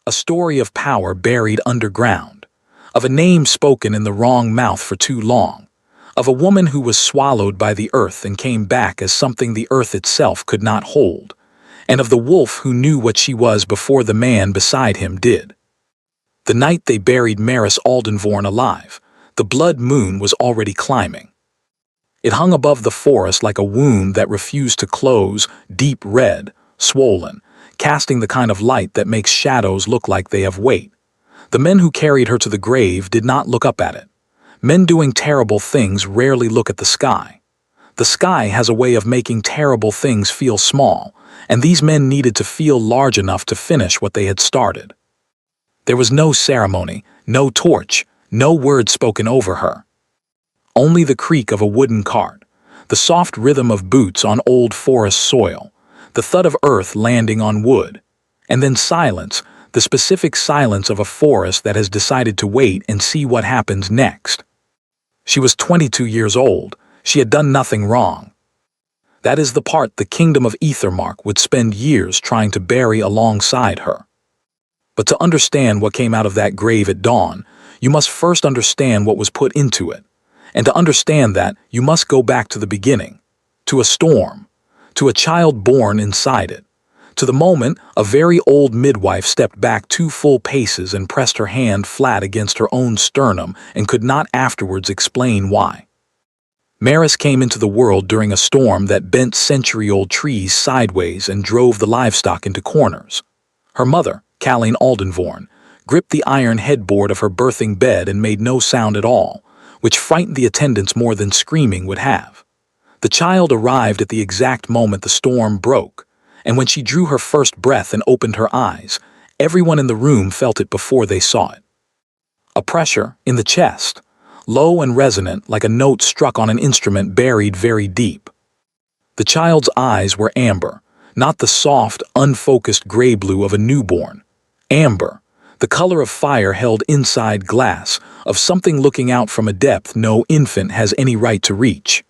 A story of power buried underground, of a name spoken in the wrong mouth for too long, of a woman who was swallowed by the earth and came back as something the earth itself could not hold, and of the wolf who knew what she was before the man beside him did. The night they buried Maris Aldenvorn alive, the blood moon was already climbing. It hung above the forest like a wound that refused to close, deep red, swollen, casting the kind of light that makes shadows look like they have weight. The men who carried her to the grave did not look up at it. Men doing terrible things rarely look at the sky. The sky has a way of making terrible things feel small, and these men needed to feel large enough to finish what they had started. There was no ceremony, no torch, no word spoken over her. Only the creak of a wooden cart, the soft rhythm of boots on old forest soil, the thud of earth landing on wood, and then silence, the specific silence of a forest that has decided to wait and see what happens next. She was 22 years old. She had done nothing wrong. That is the part the kingdom of Ethermark would spend years trying to bury alongside her. But to understand what came out of that grave at dawn, you must first understand what was put into it. And to understand that, you must go back to the beginning, to a storm, to a child born inside it, to the moment a very old midwife stepped back 2 full paces and pressed her hand flat against her own sternum and could not afterwards explain why. Maris came into the world during a storm that bent century-old trees sideways and drove the livestock into corners. Her mother, Kaline Aldenvorn, gripped the iron headboard of her birthing bed and made no sound at all, which frightened the attendants more than screaming would have. The child arrived at the exact moment the storm broke, and when she drew her first breath and opened her eyes, everyone in the room felt it before they saw it. A pressure in the chest, low and resonant like a note struck on an instrument buried very deep. The child's eyes were amber, not the soft, unfocused gray blue of a newborn. Amber, the color of fire held inside glass, of something looking out from a depth no infant has any right to reach.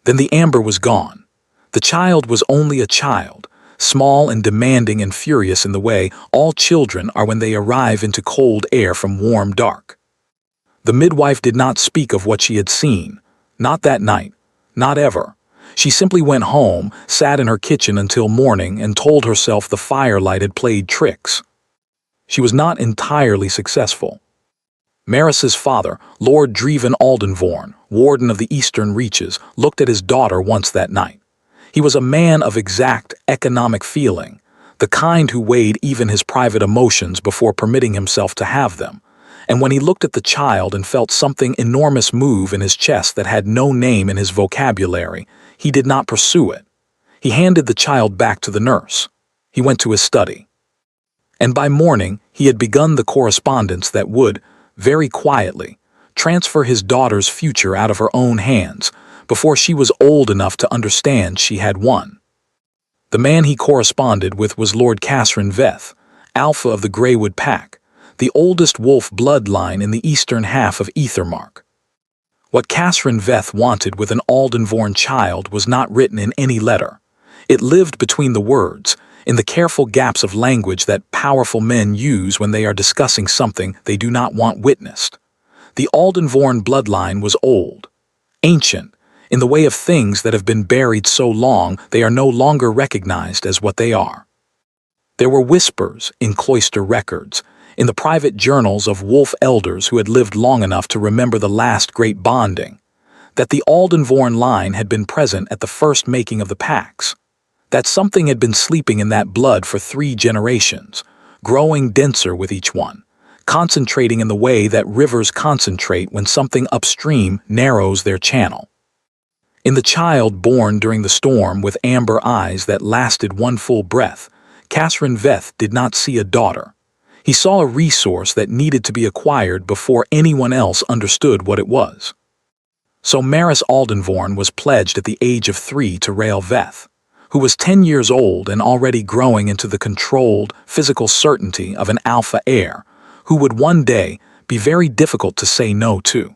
Then the amber was gone. The child was only a child, small and demanding and furious in the way all children are when they arrive into cold air from warm dark. The midwife did not speak of what she had seen, not that night, not ever. She simply went home, sat in her kitchen until morning, and told herself the firelight had played tricks. She was not entirely successful. Maris's father, Lord Dreven Aldenvorn, warden of the Eastern Reaches, looked at his daughter once that night. He was a man of exact economic feeling, the kind who weighed even his private emotions before permitting himself to have them. And when he looked at the child and felt something enormous move in his chest that had no name in his vocabulary, he did not pursue it. He handed the child back to the nurse. He went to his study. And by morning, he had begun the correspondence that would, very quietly, transfer his daughter's future out of her own hands before she was old enough to understand she had won. The man he corresponded with was Lord Kasrin Veth, Alpha of the Greywood Pack, the oldest wolf bloodline in the eastern half of Ethermark. What Kasrin Veth wanted with an Aldenvorn child was not written in any letter. It lived between the words, in the careful gaps of language that powerful men use when they are discussing something they do not want witnessed. The Aldenvorn bloodline was old, ancient, in the way of things that have been buried so long they are no longer recognized as what they are. There were whispers in cloister records, in the private journals of wolf elders who had lived long enough to remember the last great bonding, that the Aldenvorn line had been present at the first making of the packs, that something had been sleeping in that blood for 3 generations, growing denser with each one, concentrating in the way that rivers concentrate when something upstream narrows their channel. In the child born during the storm with amber eyes that lasted 1 full breath, Kasrin Veth did not see a daughter. He saw a resource that needed to be acquired before anyone else understood what it was. So Maris Aldenvorn was pledged at the age of 3 to Rael Veth, who was 10 years old and already growing into the controlled, physical certainty of an alpha heir, who would one day be very difficult to say no to.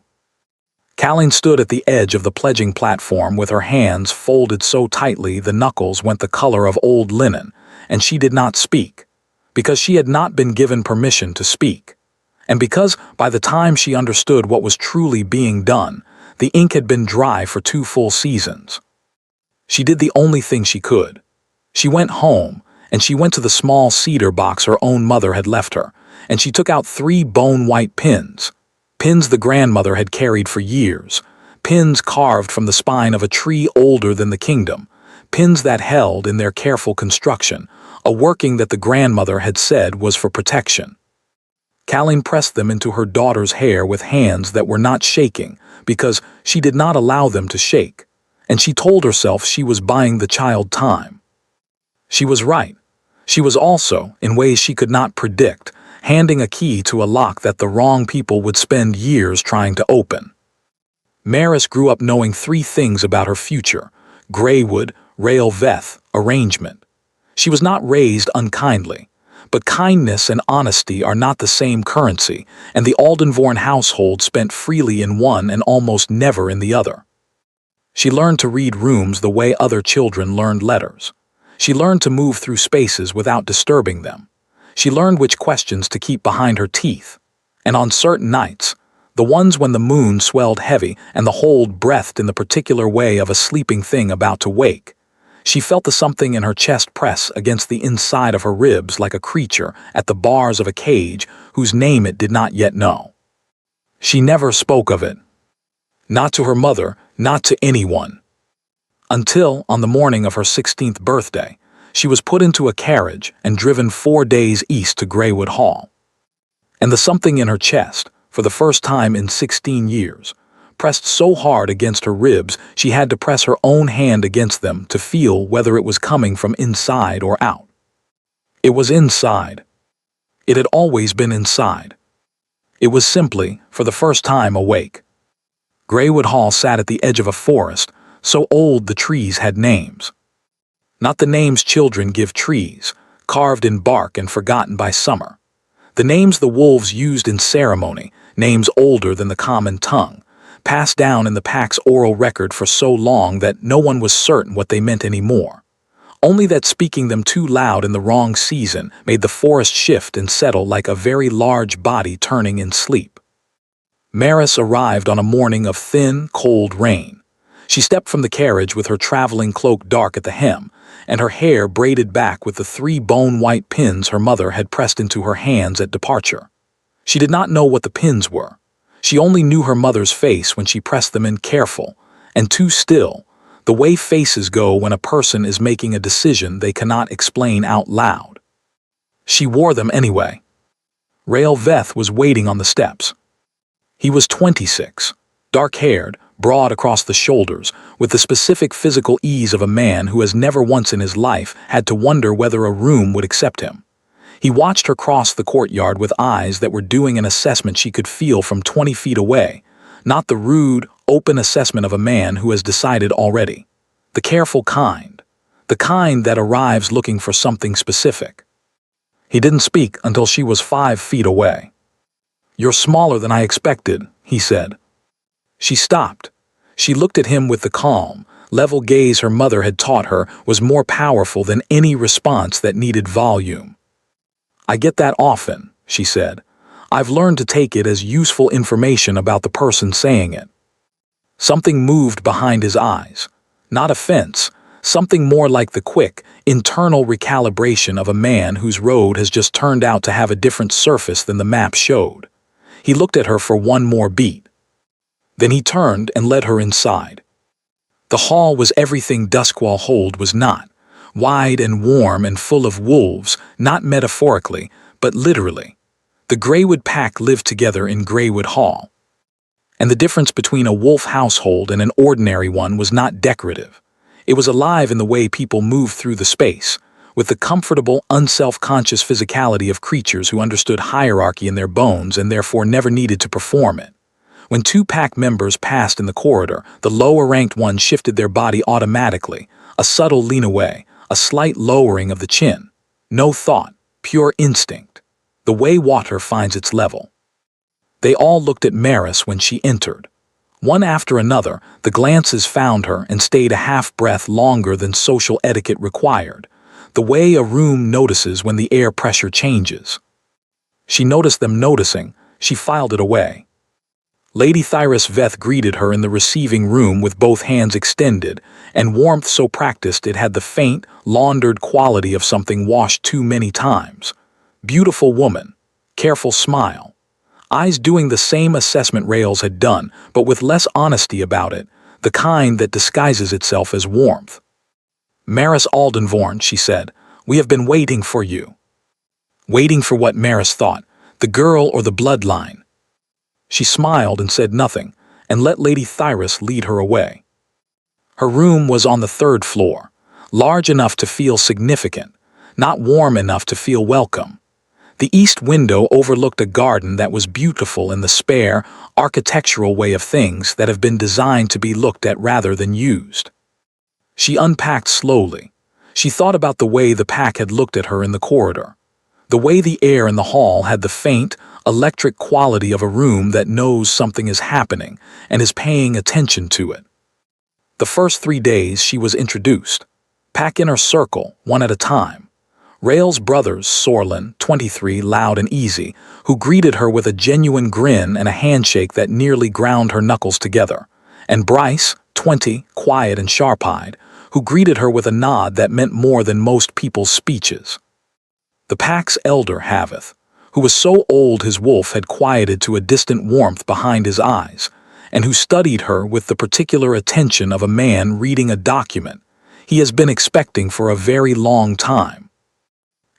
Kaline stood at the edge of the pledging platform with her hands folded so tightly the knuckles went the color of old linen, and she did not speak. because she had not been given permission to speak, and because by the time she understood what was truly being done, the ink had been dry for 2 full seasons. She did the only thing she could. She went home, and she went to the small cedar box her own mother had left her, and she took out 3 bone-white pins, pins the grandmother had carried for years, pins carved from the spine of a tree older than the kingdom, pins that held, in their careful construction, a working that the grandmother had said was for protection. Colleen pressed them into her daughter's hair with hands that were not shaking because she did not allow them to shake, and she told herself she was buying the child time. She was right. She was also, in ways she could not predict, handing a key to a lock that the wrong people would spend years trying to open. Maris grew up knowing 3 things about her future: Greywood, Railveth, arrangement. She was not raised unkindly, but kindness and honesty are not the same currency, and the Aldenvorn household spent freely in one and almost never in the other. She learned to read rooms the way other children learned letters. She learned to move through spaces without disturbing them. She learned which questions to keep behind her teeth. And on certain nights, the ones when the moon swelled heavy and the hold breathed in the particular way of a sleeping thing about to wake, she felt the something in her chest press against the inside of her ribs like a creature at the bars of a cage whose name it did not yet know. She never spoke of it. Not to her mother, not to anyone. Until, on the morning of her 16th birthday, she was put into a carriage and driven 4 days east to Greywood Hall. And the something in her chest, for the first time in 16 years, pressed so hard against her ribs she had to press her own hand against them to feel whether it was coming from inside or out. It was inside. It had always been inside. It was simply, for the first time, awake. Greywood Hall sat at the edge of a forest, so old the trees had names. Not the names children give trees, carved in bark and forgotten by summer. The names the wolves used in ceremony, names older than the common tongue, passed down in the pack's oral record for so long that no one was certain what they meant anymore. Only that speaking them too loud in the wrong season made the forest shift and settle like a very large body turning in sleep. Maris arrived on a morning of thin, cold rain. She stepped from the carriage with her traveling cloak dark at the hem, and her hair braided back with the 3 bone-white pins her mother had pressed into her hands at departure. She did not know what the pins were. She only knew her mother's face when she pressed them in careful, and too still, the way faces go when a person is making a decision they cannot explain out loud. She wore them anyway. Railveth was waiting on the steps. He was 26, dark-haired, broad across the shoulders, with the specific physical ease of a man who has never once in his life had to wonder whether a room would accept him. He watched her cross the courtyard with eyes that were doing an assessment she could feel from 20 feet away, not the rude, open assessment of a man who has decided already. The careful kind. The kind that arrives looking for something specific. He didn't speak until she was 5 feet away. "You're smaller than I expected," he said. She stopped. She looked at him with the calm, level gaze her mother had taught her was more powerful than any response that needed volume. "I get that often," she said. "I've learned to take it as useful information about the person saying it." Something moved behind his eyes. Not offense, something more like the quick, internal recalibration of a man whose road has just turned out to have a different surface than the map showed. He looked at her for one more beat. Then he turned and led her inside. The hall was everything Duskwall Hold was not, wide and warm and full of wolves, not metaphorically, but literally. The Greywood pack lived together in Greywood Hall. And the difference between a wolf household and an ordinary one was not decorative. It was alive in the way people moved through the space, with the comfortable, unself-conscious physicality of creatures who understood hierarchy in their bones and therefore never needed to perform it. When 2 pack members passed in the corridor, the lower-ranked ones shifted their body automatically, a subtle lean away, a slight lowering of the chin. No thought, pure instinct. The way water finds its level. They all looked at Maris when she entered. One after another, the glances found her and stayed a half-breath longer than social etiquette required. the way a room notices when the air pressure changes. She noticed them noticing. She filed it away. Lady Thyrus Veth greeted her in the receiving room with both hands extended, and warmth so practiced it had the faint, laundered quality of something washed too many times. Beautiful woman. Careful smile. Eyes doing the same assessment Rails had done, but with less honesty about it, the kind that disguises itself as warmth. Maris Aldenvorn, she said, we have been waiting for you. Waiting for what Maris thought, the girl or the bloodline. She smiled and said nothing, and let Lady Thyrus lead her away. Her room was on the 3rd floor, large enough to feel significant, not warm enough to feel welcome. The east window overlooked a garden that was beautiful in the spare, architectural way of things that have been designed to be looked at rather than used. She unpacked slowly. She thought about the way the pack had looked at her in the corridor, the way the air in the hall had the faint, electric quality of a room that knows something is happening and is paying attention to it. The first 3 days she was introduced. Pack inner circle, one at a time. Rail's brothers, Sorlin, 23, loud and easy, who greeted her with a genuine grin and a handshake that nearly ground her knuckles together, and Bryce, 20, quiet and sharp-eyed, who greeted her with a nod that meant more than most people's speeches. The pack's elder, Haveth, who was so old his wolf had quieted to a distant warmth behind his eyes, and who studied her with the particular attention of a man reading a document he has been expecting for a very long time.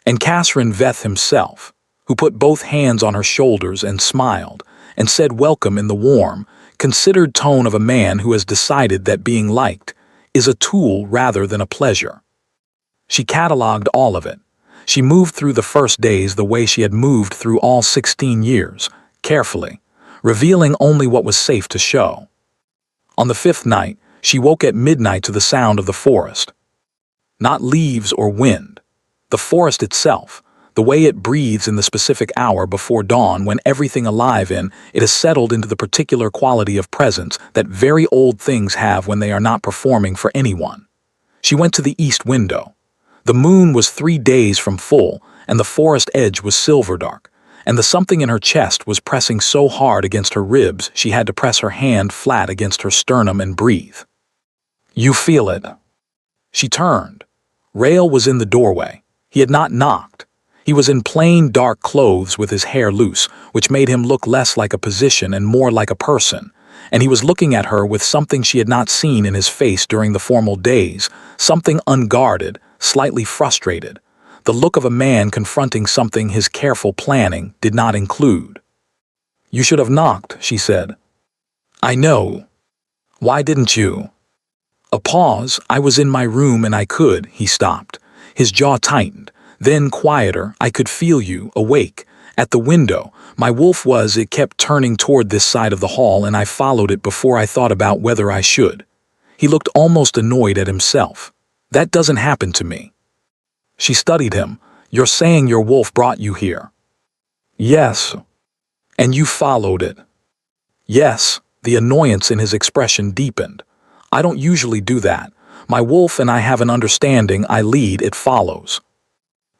And Catherine Veth himself, who put both hands on her shoulders and smiled, and said welcome in the warm, considered tone of a man who has decided that being liked is a tool rather than a pleasure. She catalogued all of it. She moved through the first days the way she had moved through all 16 years, carefully, revealing only what was safe to show. On the 5th night, she woke at midnight to the sound of the forest. Not leaves or wind. The forest itself, the way it breathes in the specific hour before dawn when everything alive in it has settled into the particular quality of presence that very old things have when they are not performing for anyone. She went to the east window. The moon was 3 days from full, and the forest edge was silver dark, and the something in her chest was pressing so hard against her ribs she had to press her hand flat against her sternum and breathe. You feel it. She turned. Rail was in the doorway. He had not knocked. He was in plain dark clothes with his hair loose, which made him look less like a position and more like a person, and he was looking at her with something she had not seen in his face during the formal days, something unguarded, slightly frustrated, the look of a man confronting something his careful planning did not include. You should have knocked, she said. I know. Why didn't you? A pause. I was in my room and I could, he stopped. His jaw tightened. Then quieter, I could feel you, awake. At the window, my wolf was, it kept turning toward this side of the hall and I followed it before I thought about whether I should. He looked almost annoyed at himself. That doesn't happen to me. She studied him. You're saying your wolf brought you here? Yes. And you followed it? Yes. The annoyance in his expression deepened. I don't usually do that. My wolf and I have an understanding. I lead, it follows.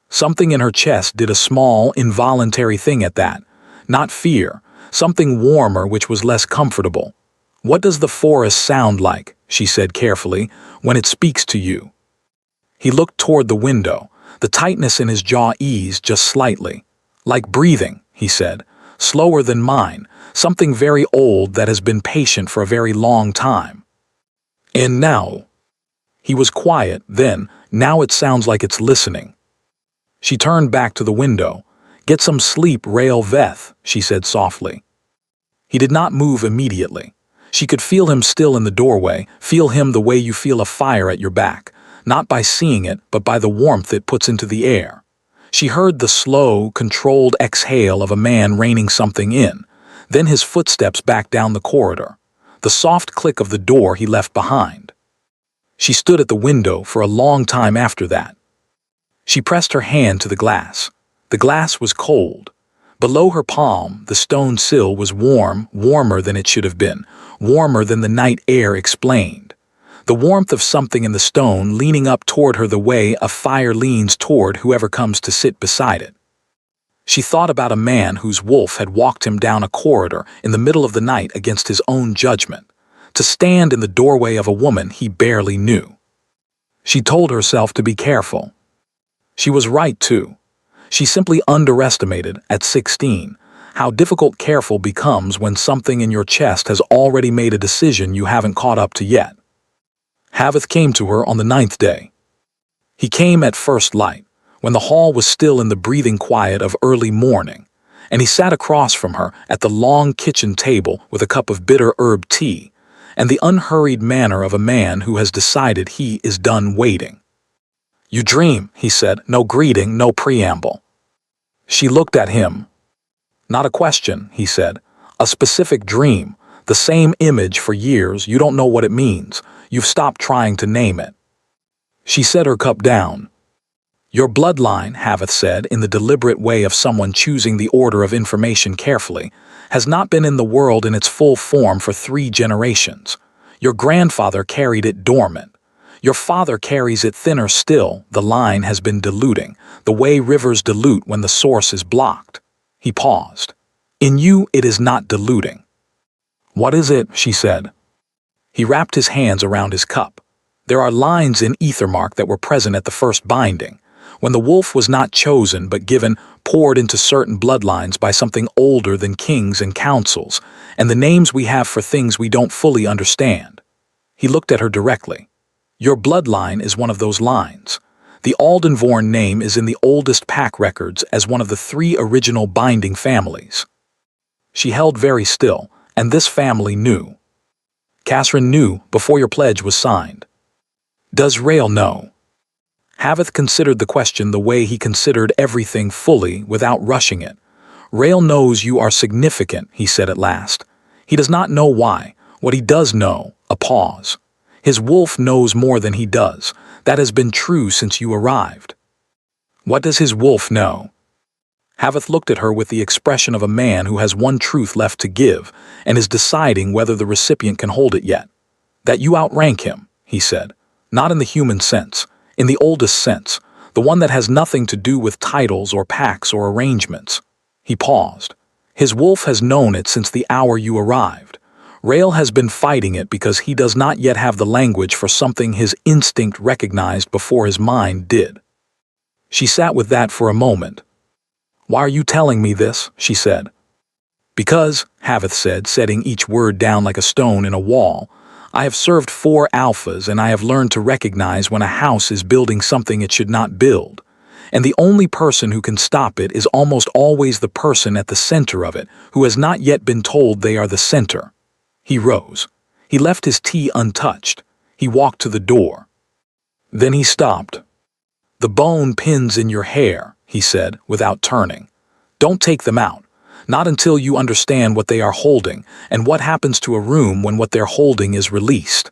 Something in her chest did a small, involuntary thing at that. Not fear. Something warmer which was less comfortable. What does the forest sound like, she said carefully, when it speaks to you? He looked toward the window. The tightness in his jaw eased just slightly. Like breathing, he said, slower than mine, something very old that has been patient for a very long time. And now? He was quiet then, now it sounds like it's listening. She turned back to the window. Get some sleep, Rail Veth, she said softly. He did not move immediately. She could feel him still in the doorway, feel him the way you feel a fire at your back. Not by seeing it, but by the warmth it puts into the air. She heard the slow, controlled exhale of a man reining something in, then his footsteps back down the corridor, the soft click of the door he left behind. She stood at the window for a long time after that. She pressed her hand to the glass. The glass was cold. Below her palm, the stone sill was warm, warmer than it should have been, warmer than the night air explained. the warmth of something in the stone leaning up toward her the way a fire leans toward whoever comes to sit beside it. She thought about a man whose wolf had walked him down a corridor in the middle of the night against his own judgment, to stand in the doorway of a woman he barely knew. She told herself to be careful. She was right, too. She simply underestimated, at 16, how difficult careful becomes when something in your chest has already made a decision you haven't caught up to yet. Haveth came to her on the 9th day. He came at first light, when the hall was still in the breathing quiet of early morning, and he sat across from her at the long kitchen table with a cup of bitter herb tea, and the unhurried manner of a man who has decided he is done waiting. "You dream," he said, "no greeting, no preamble." She looked at him. "Not a question," he said, "a specific dream, the same image for years, you don't know what it means, you've stopped trying to name it." She set her cup down. "Your bloodline," Haveth said, in the deliberate way of someone choosing the order of information carefully, "has not been in the world in its full form for 3 generations. Your grandfather carried it dormant. Your father carries it thinner still. The line has been diluting, the way rivers dilute when the source is blocked." He paused. "In you, it is not diluting." "What is it?" she said. He wrapped his hands around his cup. "There are lines in Ethermark that were present at the first binding, when the wolf was not chosen but given, poured into certain bloodlines by something older than kings and councils, and the names we have for things we don't fully understand." He looked at her directly. "Your bloodline is one of those lines. The Aldenvorn name is in the oldest pack records as one of the 3 original binding families." She held very still, and this family knew. "Catherine knew before your pledge was signed." "Does Rael know?" Haveth considered the question the way he considered everything fully, without rushing it. "Rael knows you are significant," he said at last. "He does not know why. What he does know," a pause. "His wolf knows more than he does. That has been true since you arrived." "What does his wolf know?" Haveth looked at her with the expression of a man who has one truth left to give and is deciding whether the recipient can hold it yet. "That you outrank him," he said. "Not in the human sense, in the oldest sense, the one that has nothing to do with titles or packs or arrangements." He paused. "His wolf has known it since the hour you arrived. Rael has been fighting it because he does not yet have the language for something his instinct recognized before his mind did." She sat with that for a moment. "Why are you telling me this?" she said. "Because," Haveth said, setting each word down like a stone in a wall, "I have served 4 alphas and I have learned to recognize when a house is building something it should not build. And the only person who can stop it is almost always the person at the center of it who has not yet been told they are the center." He rose. He left his tea untouched. He walked to the door. Then he stopped. "The bone pins in your hair," he said, without turning. "Don't take them out. Not until you understand what they are holding and what happens to a room when what they're holding is released."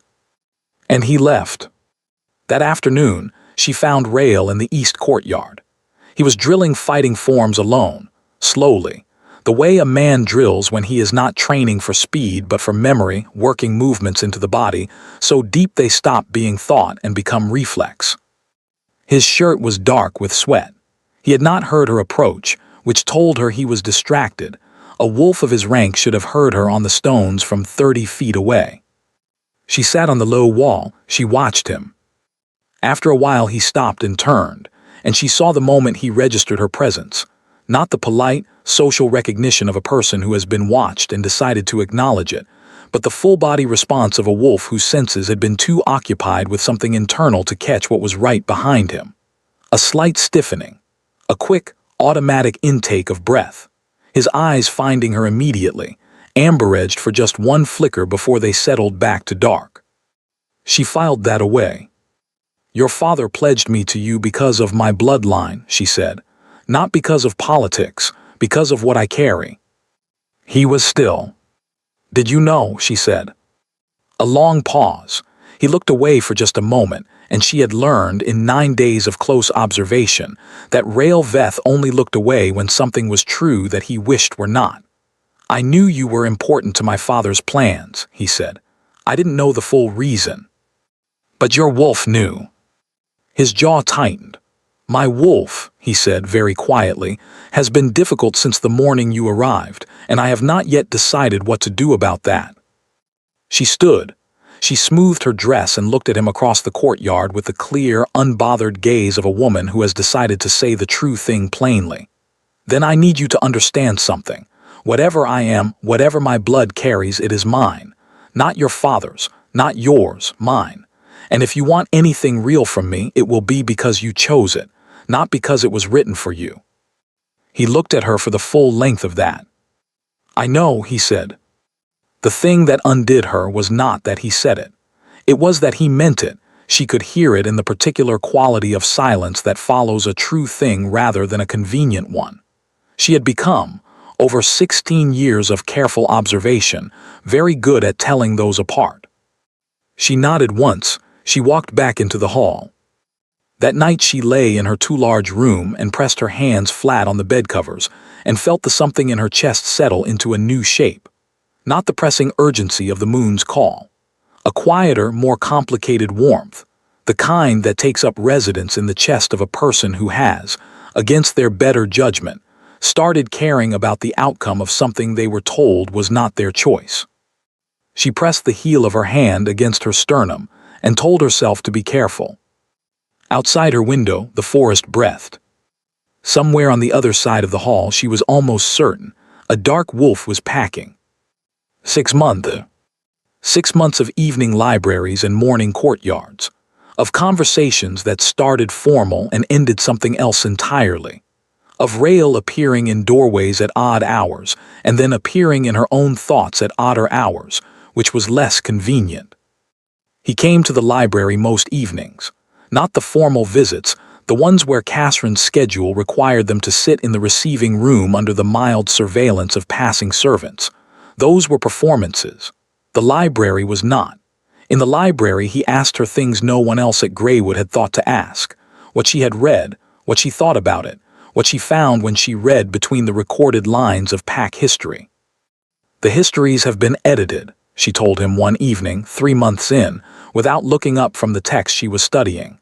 And he left. That afternoon, she found Rael in the east courtyard. He was drilling fighting forms alone, slowly, the way a man drills when he is not training for speed but for memory, working movements into the body, so deep they stop being thought and become reflex. His shirt was dark with sweat. He had not heard her approach, which told her he was distracted. A wolf of his rank should have heard her on the stones from 30 feet away. She sat on the low wall. She watched him. After a while he stopped and turned, and she saw the moment he registered her presence. Not the polite, social recognition of a person who has been watched and decided to acknowledge it, but the full-body response of a wolf whose senses had been too occupied with something internal to catch what was right behind him. A slight stiffening. A quick, automatic intake of breath. His eyes finding her immediately, amber-edged for just one flicker before they settled back to dark. She filed that away. "Your father pledged me to you because of my bloodline," she said. "Not because of politics, because of what I carry." He was still. "Did you know?" she said. A long pause. He looked away for just a moment, and she had learned in 9 days of close observation that Rael Veth only looked away when something was true that he wished were not. "I knew you were important to my father's plans," he said. "I didn't know the full reason." But your wolf knew. His jaw tightened. My wolf, he said very quietly, has been difficult since the morning you arrived, and I have not yet decided what to do about that. She stood. She smoothed her dress and looked at him across the courtyard with the clear, unbothered gaze of a woman who has decided to say the true thing plainly. Then I need you to understand something. Whatever I am, whatever my blood carries, it is mine. Not your father's, not yours, mine. And if you want anything real from me, it will be because you chose it, not because it was written for you. He looked at her for the full length of that. I know, he said. The thing that undid her was not that he said it. It was that he meant it. She could hear it in the particular quality of silence that follows a true thing rather than a convenient one. She had become, over 16 years of careful observation, very good at telling those apart. She nodded once. She walked back into the hall. That night she lay in her too-large room and pressed her hands flat on the bed covers and felt the something in her chest settle into a new shape. Not the pressing urgency of the moon's call. A quieter, more complicated warmth, the kind that takes up residence in the chest of a person who has, against their better judgment, started caring about the outcome of something they were told was not their choice. She pressed the heel of her hand against her sternum and told herself to be careful. Outside her window, the forest breathed. Somewhere on the other side of the hall, she was almost certain, a dark wolf was packing. 6 months. 6 months of evening libraries and morning courtyards, of conversations that started formal and ended something else entirely, of Rael appearing in doorways at odd hours and then appearing in her own thoughts at odder hours, which was less convenient. He came to the library most evenings, not the formal visits, the ones where Catherine's schedule required them to sit in the receiving room under the mild surveillance of passing servants. Those were performances. The library was not. In the library, he asked her things no one else at Greywood had thought to ask. What she had read, what she thought about it, what she found when she read between the recorded lines of pack history. The histories have been edited, she told him one evening, 3 months in, without looking up from the text she was studying.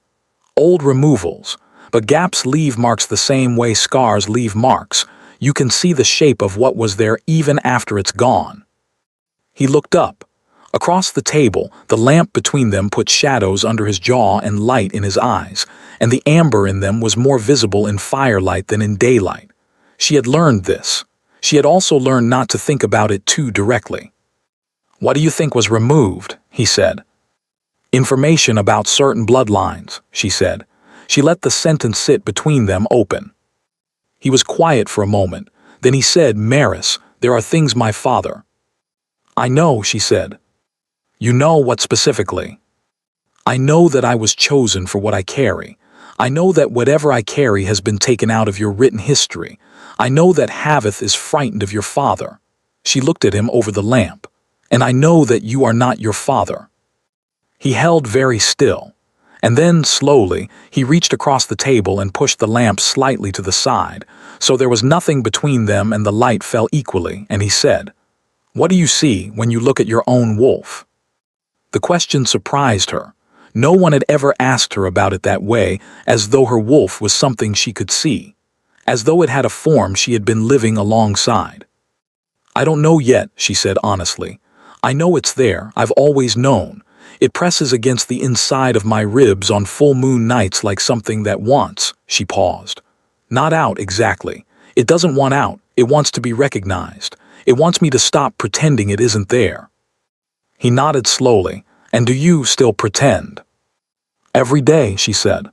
Old removals, but gaps leave marks the same way scars leave marks. You can see the shape of what was there even after it's gone. He looked up. Across the table, the lamp between them put shadows under his jaw and light in his eyes, and the amber in them was more visible in firelight than in daylight. She had learned this. She had also learned not to think about it too directly. What do you think was removed? He said. Information about certain bloodlines, she said. She let the sentence sit between them open. He was quiet for a moment. Then he said, Maris, there are things my father. I know, she said. You know what specifically? I know that I was chosen for what I carry. I know that whatever I carry has been taken out of your written history. I know that Haveth is frightened of your father. She looked at him over the lamp. And I know that you are not your father. He held very still. And then, slowly, he reached across the table and pushed the lamp slightly to the side, so there was nothing between them and the light fell equally, and he said, What do you see when you look at your own wolf? The question surprised her. No one had ever asked her about it that way, as though her wolf was something she could see, as though it had a form she had been living alongside. I don't know yet, she said honestly. I know it's there, I've always known. It presses against the inside of my ribs on full moon nights like something that wants, she paused. Not out exactly. It doesn't want out, it wants to be recognized. It wants me to stop pretending it isn't there. He nodded slowly. And do you still pretend? Every day, she said.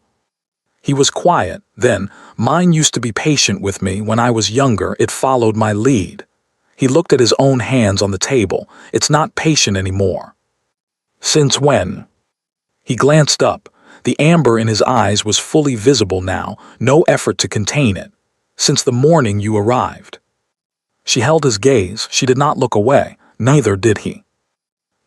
He was quiet, then. Mine used to be patient with me. When I was younger, it followed my lead. He looked at his own hands on the table. It's not patient anymore. Since when? He glanced up. The amber in his eyes was fully visible now, no effort to contain it. Since the morning you arrived. She held his gaze. She did not look away. Neither did he.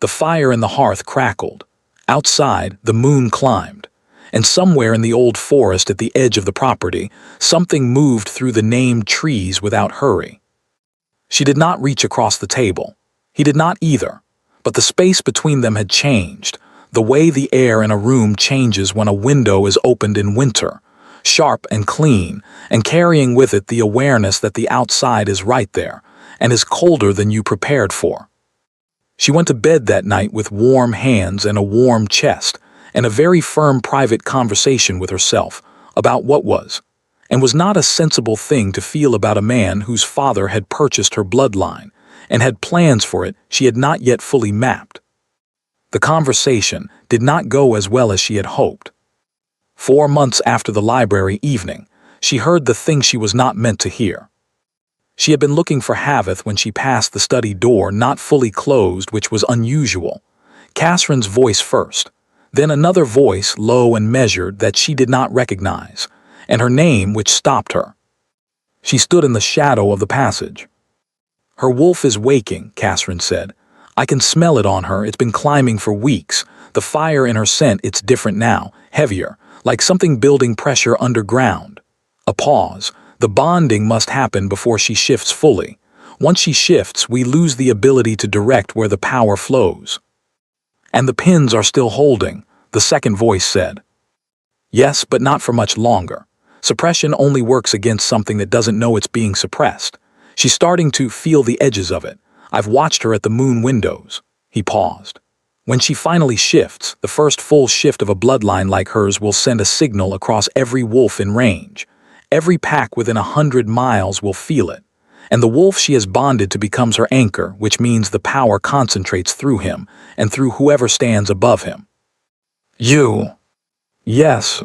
The fire in the hearth crackled. Outside, the moon climbed. And somewhere in the old forest at the edge of the property, something moved through the named trees without hurry. She did not reach across the table. He did not either. But the space between them had changed. The way the air in a room changes when a window is opened in winter, sharp and clean, and carrying with it the awareness that the outside is right there, and is colder than you prepared for. She went to bed that night with warm hands and a warm chest, and a very firm private conversation with herself about what was, and was not a sensible thing to feel about a man whose father had purchased her bloodline, and had plans for it she had not yet fully mapped. The conversation did not go as well as she had hoped. 4 months after the library evening, she heard the thing she was not meant to hear. She had been looking for Haveth when she passed the study door not fully closed, which was unusual. Catherine's voice first, then another voice, low and measured, that she did not recognize, and her name, which stopped her. She stood in the shadow of the passage. "Her wolf is waking," Catherine said. "I can smell it on her. It's been climbing for weeks. The fire in her scent, it's different now, heavier, like something building pressure underground." A pause. "The bonding must happen before she shifts fully. Once she shifts, we lose the ability to direct where the power flows." "And the pins are still holding," the second voice said. "Yes, but not for much longer. Suppression only works against something that doesn't know it's being suppressed. She's starting to feel the edges of it. I've watched her at the moon windows." He paused. "When she finally shifts, the first full shift of a bloodline like hers will send a signal across every wolf in range. Every pack within 100 miles will feel it. And the wolf she has bonded to becomes her anchor, which means the power concentrates through him, and through whoever stands above him." "You?" "Yes."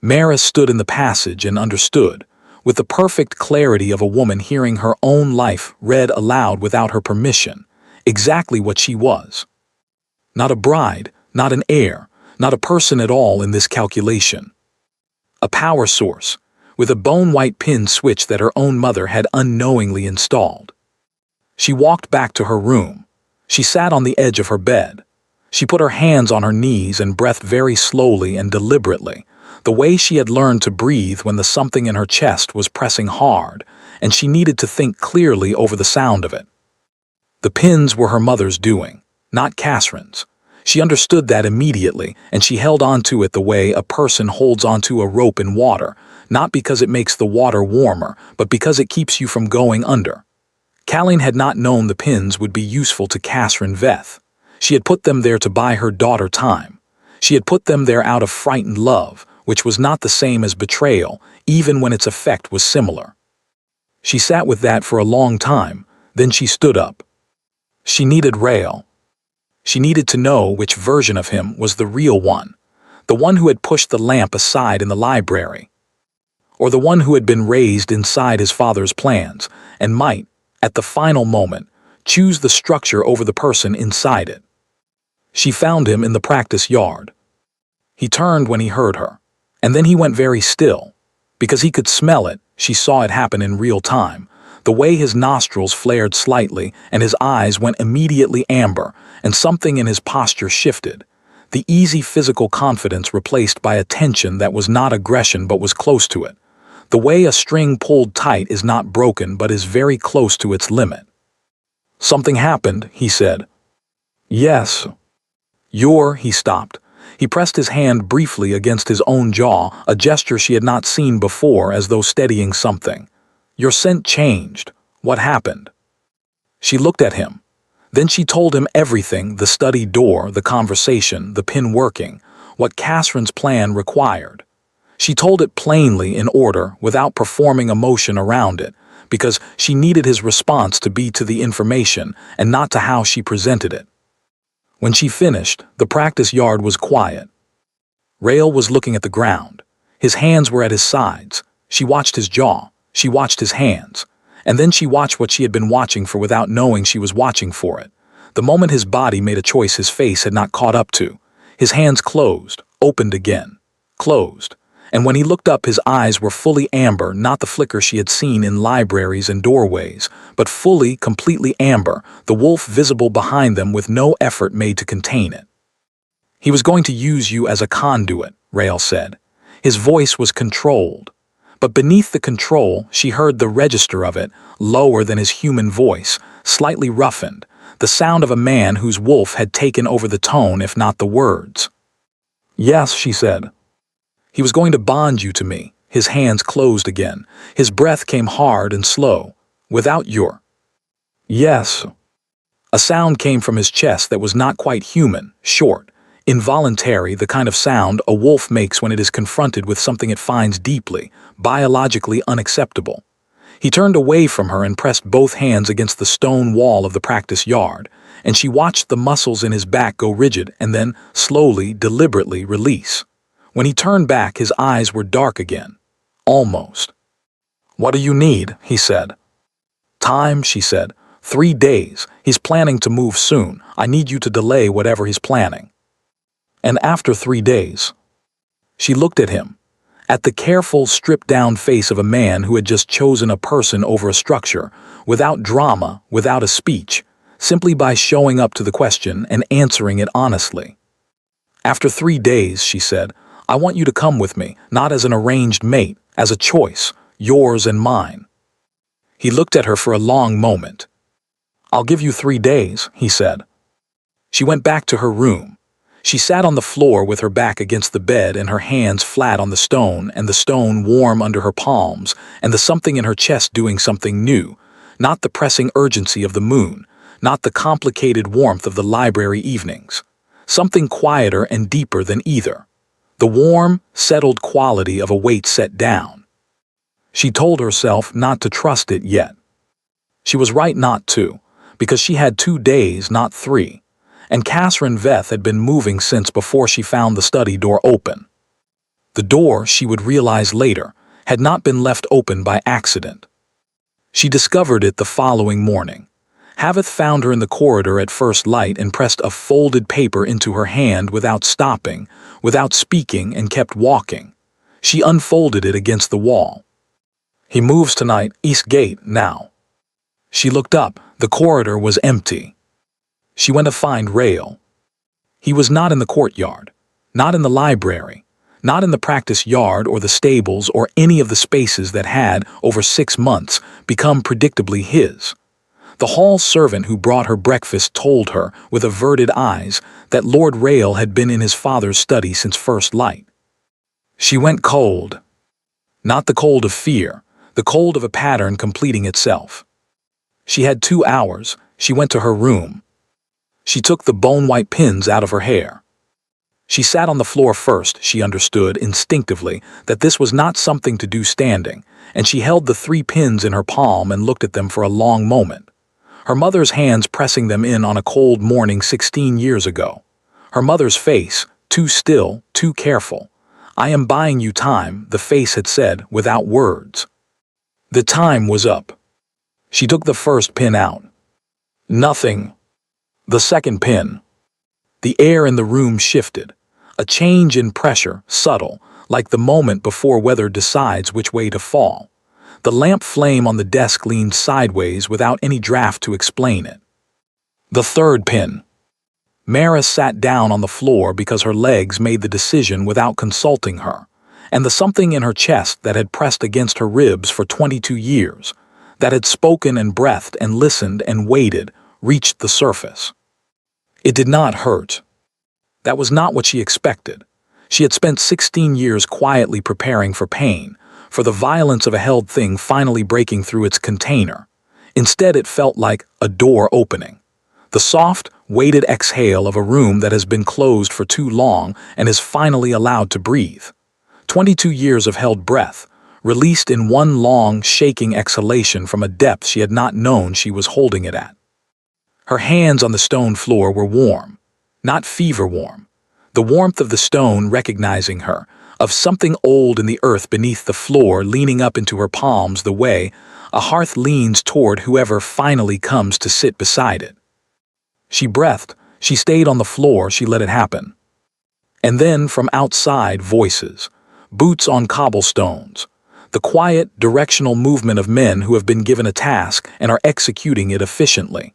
Maris stood in the passage and understood, with the perfect clarity of a woman hearing her own life read aloud without her permission, exactly what she was. Not a bride, not an heir, not a person at all in this calculation. A power source, with a bone-white pin switch that her own mother had unknowingly installed. She walked back to her room. She sat on the edge of her bed. She put her hands on her knees and breathed very slowly and deliberately, the way she had learned to breathe when the something in her chest was pressing hard, and she needed to think clearly over the sound of it. The pins were her mother's doing, not Catherine's. She understood that immediately, and she held on to it the way a person holds onto a rope in water, not because it makes the water warmer, but because it keeps you from going under. Colleen had not known the pins would be useful to Catherine Veth. She had put them there to buy her daughter time. She had put them there out of frightened love, which was not the same as betrayal, even when its effect was similar. She sat with that for a long time, then she stood up. She needed Rael. She needed to know which version of him was the real one, the one who had pushed the lamp aside in the library, or the one who had been raised inside his father's plans and might, at the final moment, choose the structure over the person inside it. She found him in the practice yard. He turned when he heard her, and then he went very still, because he could smell it. She saw it happen in real time, the way his nostrils flared slightly and his eyes went immediately amber, and something in his posture shifted. The easy physical confidence replaced by a tension that was not aggression but was close to it. The way a string pulled tight is not broken but is very close to its limit. "Something happened," he said. "Yes." He stopped. He pressed his hand briefly against his own jaw, a gesture she had not seen before, as though steadying something. "Your scent changed. What happened?" She looked at him. Then she told him everything: the study door, the conversation, the pin working, what Catherine's plan required. She told it plainly, in order, without performing emotion around it, because she needed his response to be to the information and not to how she presented it. When she finished, the practice yard was quiet. Rael was looking at the ground. His hands were at his sides. She watched his jaw. She watched his hands. And then she watched what she had been watching for without knowing she was watching for it. The moment his body made a choice his face had not caught up to. His hands closed, opened again, closed. And when he looked up, his eyes were fully amber, not the flicker she had seen in libraries and doorways, but fully, completely amber, the wolf visible behind them with no effort made to contain it. "He was going to use you as a conduit," Rael said. His voice was controlled. But beneath the control, she heard the register of it, lower than his human voice, slightly roughened, the sound of a man whose wolf had taken over the tone if not the words. "Yes," she said. "He was going to bond you to me." His hands closed again. His breath came hard and slow. "Without your—" "Yes." A sound came from his chest that was not quite human, short, involuntary, the kind of sound a wolf makes when it is confronted with something it finds deeply, biologically unacceptable. He turned away from her and pressed both hands against the stone wall of the practice yard, and she watched the muscles in his back go rigid and then, slowly, deliberately release. When he turned back, his eyes were dark again. Almost. "What do you need?" he said. "Time," she said. 3 days. He's planning to move soon. I need you to delay whatever he's planning." "And after 3 days?" She looked at him, at the careful, stripped-down face of a man who had just chosen a person over a structure, without drama, without a speech, simply by showing up to the question and answering it honestly. "After 3 days," she said, "I want you to come with me, not as an arranged mate, as a choice, yours and mine." He looked at her for a long moment. "I'll give you 3 days," he said. She went back to her room. She sat on the floor with her back against the bed and her hands flat on the stone and the stone warm under her palms and the something in her chest doing something new, not the pressing urgency of the moon, not the complicated warmth of the library evenings. Something quieter and deeper than either. The warm, settled quality of a weight set down. She told herself not to trust it yet. She was right not to, because she had 2 days, not 3. And Catherine Veth had been moving since before she found the study door open. The door, she would realize later, had not been left open by accident. She discovered it the following morning. Haveth found her in the corridor at first light and pressed a folded paper into her hand without stopping, without speaking, and kept walking. She unfolded it against the wall. "He moves tonight, East Gate, now." She looked up. The corridor was empty. She went to find Rail. He was not in the courtyard, not in the library, not in the practice yard or the stables or any of the spaces that had, over 6 months, become predictably his. The hall servant who brought her breakfast told her, with averted eyes, that Lord Rail had been in his father's study since first light. She went cold. Not the cold of fear, the cold of a pattern completing itself. She had 2 hours. She went to her room. She took the bone-white pins out of her hair. She sat on the floor first. She understood instinctively that this was not something to do standing, and she held the 3 pins in her palm and looked at them for a long moment. Her mother's hands pressing them in on a cold morning 16 years ago. Her mother's face, too still, too careful. "I am buying you time," the face had said, without words. The time was up. She took the first pin out. Nothing. The second pin. The air in the room shifted. A change in pressure, subtle, like the moment before weather decides which way to fall. The lamp flame on the desk leaned sideways without any draft to explain it. The third pin. Mara sat down on the floor because her legs made the decision without consulting her, and the something in her chest that had pressed against her ribs for 22 years, that had spoken and breathed and listened and waited, reached the surface. It did not hurt. That was not what she expected. She had spent 16 years quietly preparing for pain, for the violence of a held thing finally breaking through its container. Instead, it felt like a door opening. The soft, weighted exhale of a room that has been closed for too long and is finally allowed to breathe. 22 years of held breath, released in one long, shaking exhalation from a depth she had not known she was holding it at. Her hands on the stone floor were warm, not fever warm. The warmth of the stone recognizing her, of something old in the earth beneath the floor leaning up into her palms the way a hearth leans toward whoever finally comes to sit beside it. She breathed, she stayed on the floor, she let it happen. And then from outside, voices, boots on cobblestones, the quiet, directional movement of men who have been given a task and are executing it efficiently.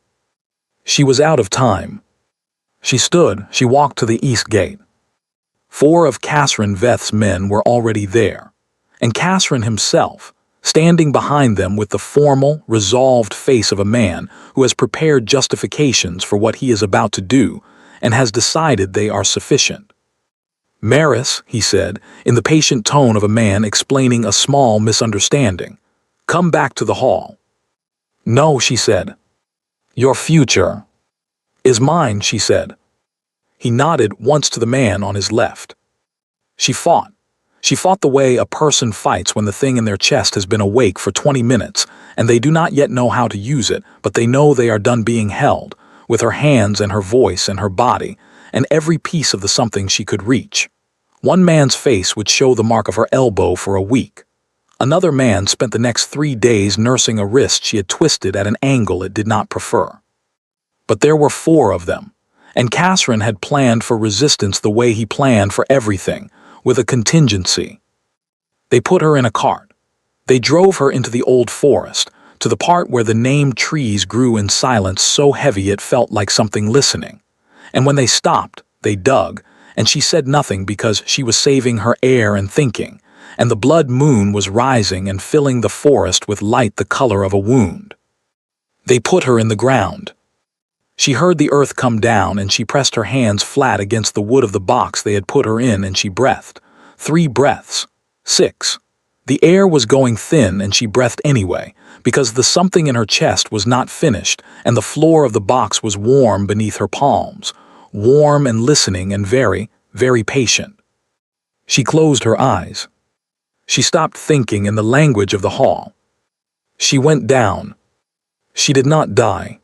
She was out of time. She stood, she walked to the east gate. 4 of Catherine Veth's men were already there, and Catherine himself, standing behind them with the formal, resolved face of a man who has prepared justifications for what he is about to do and has decided they are sufficient. "Maris," he said, in the patient tone of a man explaining a small misunderstanding, "come back to the hall." "No," she said. "Your future is mine," she said. He nodded once to the man on his left. She fought. She fought the way a person fights when the thing in their chest has been awake for 20 minutes and they do not yet know how to use it, but they know they are done being held, with her hands and her voice and her body, and every piece of the something she could reach. One man's face would show the mark of her elbow for a week. Another man spent the next 3 days nursing a wrist she had twisted at an angle it did not prefer. But there were 4 of them, and Catherine had planned for resistance the way he planned for everything, with a contingency. They put her in a cart. They drove her into the old forest, to the part where the named trees grew in silence so heavy it felt like something listening. And when they stopped, they dug, and she said nothing because she was saving her air and thinking, and the blood moon was rising and filling the forest with light the color of a wound. They put her in the ground. She heard the earth come down and she pressed her hands flat against the wood of the box they had put her in and she breathed. 3 breaths. 6. The air was going thin and she breathed anyway, because the something in her chest was not finished and the floor of the box was warm beneath her palms, warm and listening and very, very patient. She closed her eyes. She stopped thinking in the language of the hall. She went down. She did not die.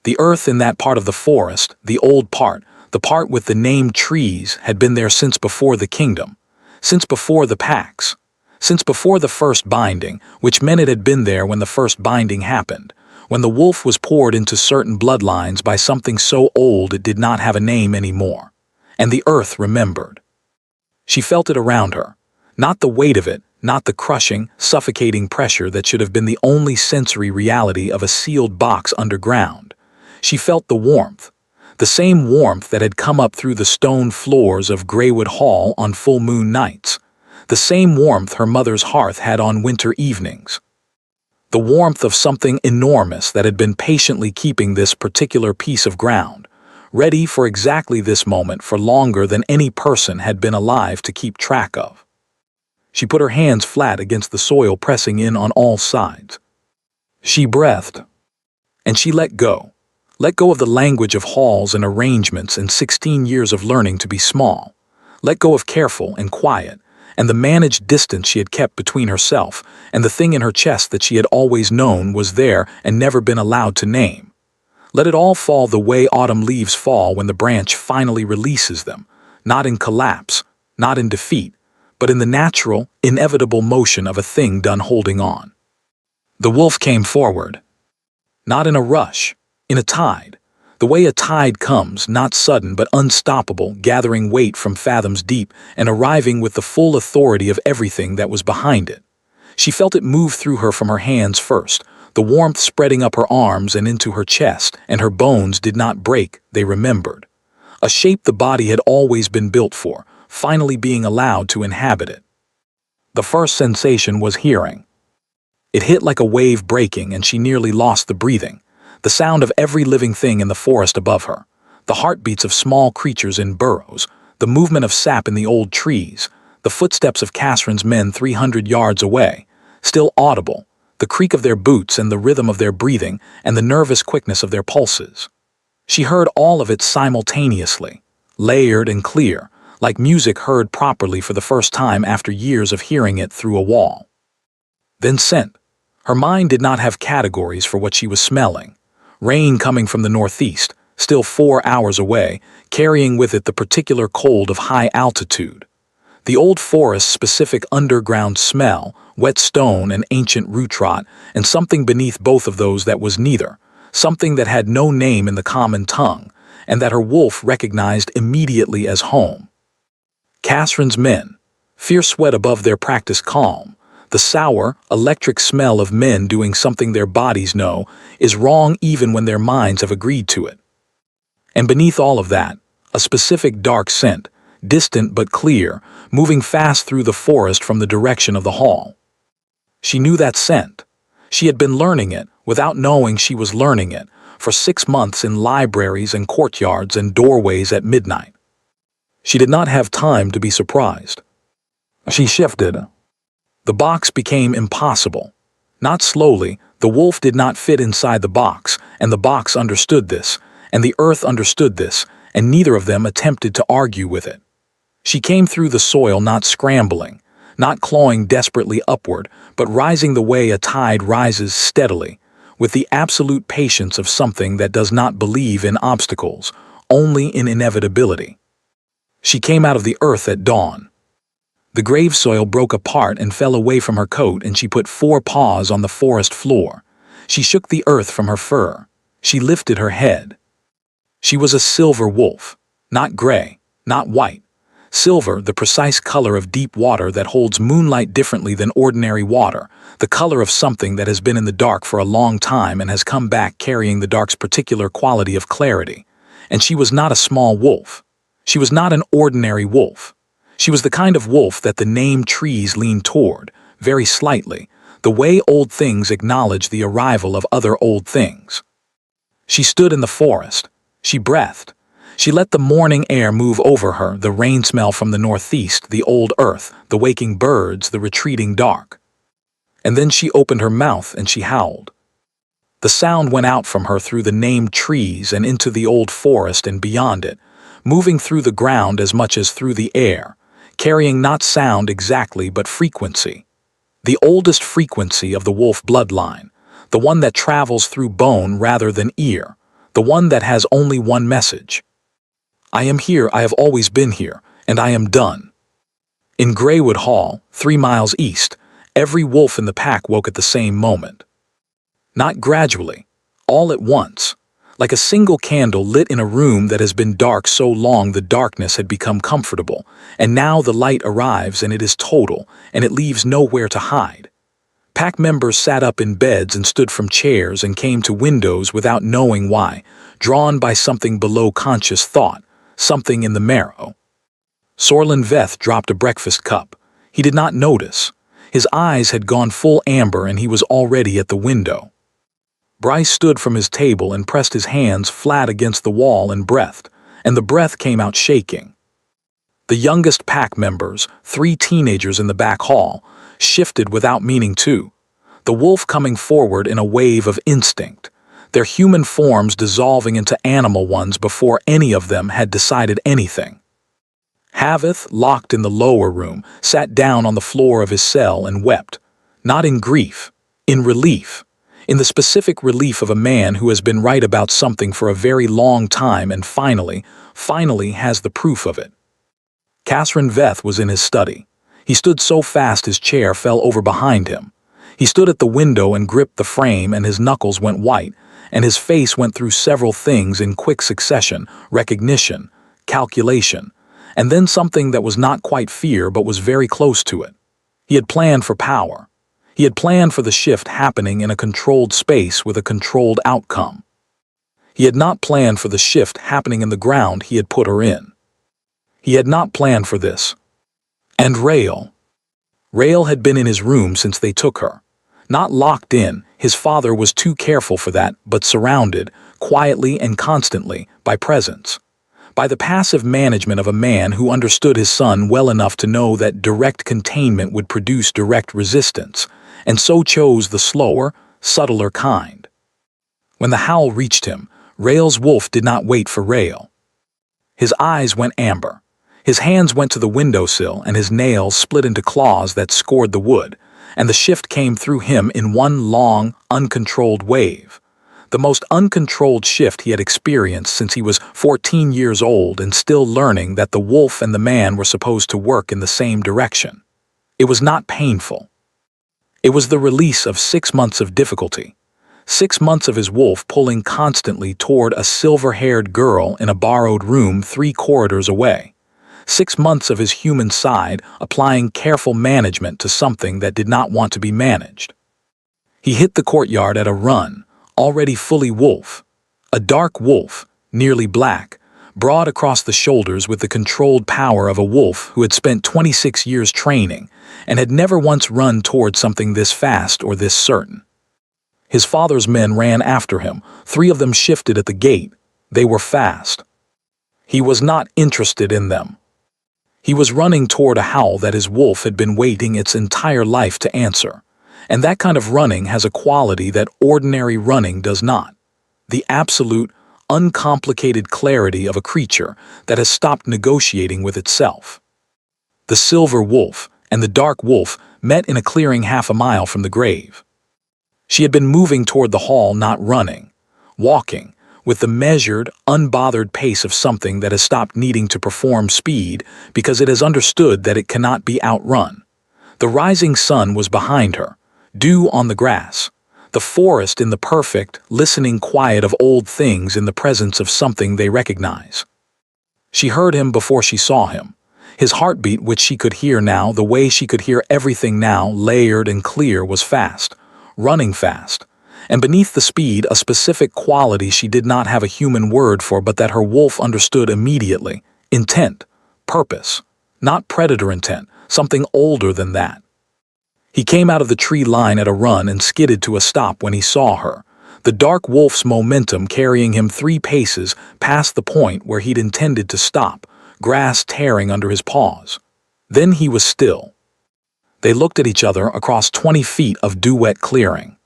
The earth in that part of the forest, the old part, the part with the named trees, had been there since before the kingdom, since before the pacts, since before the first binding, which meant it had been there when the first binding happened, when the wolf was poured into certain bloodlines by something so old it did not have a name anymore. And the earth remembered. She felt it around her, not the weight of it, not the crushing, suffocating pressure that should have been the only sensory reality of a sealed box underground. She felt the warmth, the same warmth that had come up through the stone floors of Greywood Hall on full moon nights, the same warmth her mother's hearth had on winter evenings. The warmth of something enormous that had been patiently keeping this particular piece of ground, ready for exactly this moment for longer than any person had been alive to keep track of. She put her hands flat against the soil, pressing in on all sides. She breathed, and she let go. Let go of the language of halls and arrangements and 16 years of learning to be small. Let go of careful and quiet, and the managed distance she had kept between herself and the thing in her chest that she had always known was there and never been allowed to name. Let it all fall the way autumn leaves fall when the branch finally releases them, not in collapse, not in defeat, but in the natural, inevitable motion of a thing done holding on. The wolf came forward. Not in a rush, in a tide, the way a tide comes, not sudden but unstoppable, gathering weight from fathoms deep and arriving with the full authority of everything that was behind it. She felt it move through her from her hands first, the warmth spreading up her arms and into her chest, and her bones did not break, they remembered. A shape the body had always been built for, finally being allowed to inhabit it. The first sensation was hearing. It hit like a wave breaking and she nearly lost the breathing. The sound of every living thing in the forest above her, the heartbeats of small creatures in burrows, the movement of sap in the old trees, the footsteps of Catherine's men 300 yards away, still audible, the creak of their boots and the rhythm of their breathing and the nervous quickness of their pulses. She heard all of it simultaneously, layered and clear, like music heard properly for the first time after years of hearing it through a wall. Then scent. Her mind did not have categories for what she was smelling. Rain coming from the northeast, still 4 hours away, carrying with it the particular cold of high altitude. The old forest's specific underground smell, wet stone and ancient root rot, and something beneath both of those that was neither, something that had no name in the common tongue, and that her wolf recognized immediately as home. Catherine's men, fierce sweat above their practiced calm, the sour, electric smell of men doing something their bodies know is wrong even when their minds have agreed to it. And beneath all of that, a specific dark scent, distant but clear, moving fast through the forest from the direction of the hall. She knew that scent. She had been learning it, without knowing she was learning it, for 6 months in libraries and courtyards and doorways at midnight. She did not have time to be surprised. She shifted. The box became impossible. Not slowly, the wolf did not fit inside the box, and the box understood this, and the earth understood this, and neither of them attempted to argue with it. She came through the soil not scrambling, not clawing desperately upward, but rising the way a tide rises steadily, with the absolute patience of something that does not believe in obstacles, only in inevitability. She came out of the earth at dawn. The grave soil broke apart and fell away from her coat, and she put 4 paws on the forest floor. She shook the earth from her fur. She lifted her head. She was a silver wolf, not gray, not white. Silver, the precise color of deep water that holds moonlight differently than ordinary water, the color of something that has been in the dark for a long time and has come back carrying the dark's particular quality of clarity. And she was not a small wolf. She was not an ordinary wolf. She was the kind of wolf that the named trees lean toward, very slightly, the way old things acknowledge the arrival of other old things. She stood in the forest. She breathed. She let the morning air move over her, the rain smell from the northeast, the old earth, the waking birds, the retreating dark. And then she opened her mouth and she howled. The sound went out from her through the named trees and into the old forest and beyond it, moving through the ground as much as through the air, carrying not sound exactly but frequency. The oldest frequency of the wolf bloodline, the one that travels through bone rather than ear, the one that has only one message. I am here, I have always been here, and I am done. In Greywood Hall, 3 miles east, every wolf in the pack woke at the same moment. Not gradually, all at once, like a single candle lit in a room that has been dark so long the darkness had become comfortable, and now the light arrives and it is total, and it leaves nowhere to hide. Pack members sat up in beds and stood from chairs and came to windows without knowing why, drawn by something below conscious thought, something in the marrow. Sorlin Veth dropped a breakfast cup. He did not notice. His eyes had gone full amber and he was already at the window. Bryce stood from his table and pressed his hands flat against the wall and breathed, and the breath came out shaking. The youngest pack members, 3 teenagers in the back hall, shifted without meaning to, the wolf coming forward in a wave of instinct, their human forms dissolving into animal ones before any of them had decided anything. Haveth, locked in the lower room, sat down on the floor of his cell and wept, not in grief, in relief, in the specific relief of a man who has been right about something for a very long time and finally has the proof of it. Catherine Veth was in his study. He stood so fast his chair fell over behind him. He stood at the window and gripped the frame, and his knuckles went white, and his face went through several things in quick succession: recognition, calculation, and then something that was not quite fear but was very close to it. He had planned for power. He had planned for the shift happening in a controlled space with a controlled outcome. He had not planned for the shift happening in the ground he had put her in. He had not planned for this. And Rael. Rael had been in his room since they took her. Not locked in, his father was too careful for that, but surrounded, quietly and constantly, by presence. By the passive management of a man who understood his son well enough to know that direct containment would produce direct resistance, and so chose the slower, subtler kind. When the howl reached him, Rael's wolf did not wait for Rael. His eyes went amber. His hands went to the windowsill and his nails split into claws that scored the wood, and the shift came through him in one long, uncontrolled wave. The most uncontrolled shift he had experienced since he was 14 years old and still learning that the wolf and the man were supposed to work in the same direction. It was not painful. It was the release of 6 months of difficulty. 6 months of his wolf pulling constantly toward a silver-haired girl in a borrowed room 3 corridors away. 6 months of his human side applying careful management to something that did not want to be managed. He hit the courtyard at a run, already fully wolf. A dark wolf, nearly black, broad across the shoulders with the controlled power of a wolf who had spent 26 years training and had never once run toward something this fast or this certain. His father's men ran after him. 3 of them shifted at the gate. They were fast. He was not interested in them. He was running toward a howl that his wolf had been waiting its entire life to answer. And that kind of running has a quality that ordinary running does not. The absolute, uncomplicated clarity of a creature that has stopped negotiating with itself. The silver wolf and the dark wolf met in a clearing half a mile from the grave. She had been moving toward the hall, not running, walking, with the measured, unbothered pace of something that has stopped needing to perform speed because it has understood that it cannot be outrun. The rising sun was behind her, dew on the grass, the forest in the perfect, listening quiet of old things in the presence of something they recognize. She heard him before she saw him. His heartbeat, which she could hear now, the way she could hear everything now, layered and clear, was fast, running fast. And beneath the speed, a specific quality she did not have a human word for, but that her wolf understood immediately. Intent, purpose, not predator intent, something older than that. He came out of the tree line at a run and skidded to a stop when he saw her, the dark wolf's momentum carrying him 3 paces past the point where he'd intended to stop, grass tearing under his paws. Then he was still. They looked at each other across 20 feet of dew-wet clearing.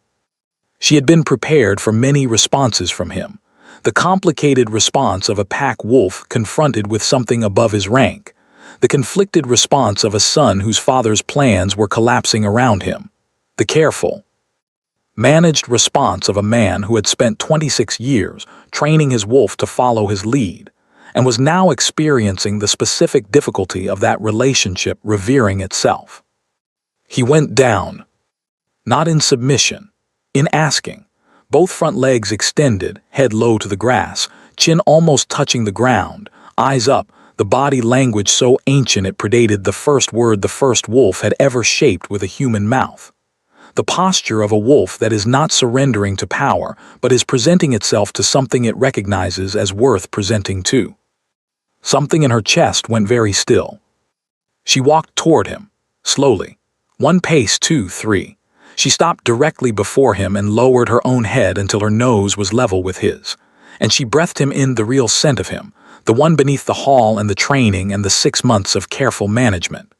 She had been prepared for many responses from him, the complicated response of a pack wolf confronted with something above his rank, the conflicted response of a son whose father's plans were collapsing around him, the careful, managed response of a man who had spent 26 years training his wolf to follow his lead, and was now experiencing the specific difficulty of that relationship revering itself. He went down, not in submission, in asking, both front legs extended, head low to the grass, chin almost touching the ground, eyes up, the body language so ancient it predated the first word the first wolf had ever shaped with a human mouth. The posture of a wolf that is not surrendering to power, but is presenting itself to something it recognizes as worth presenting to. Something in her chest went very still. She walked toward him, slowly. 1 pace, 2, 3. She stopped directly before him and lowered her own head until her nose was level with his, and she breathed him in the real scent of him, the one beneath the haul and the training and the 6 months of careful management.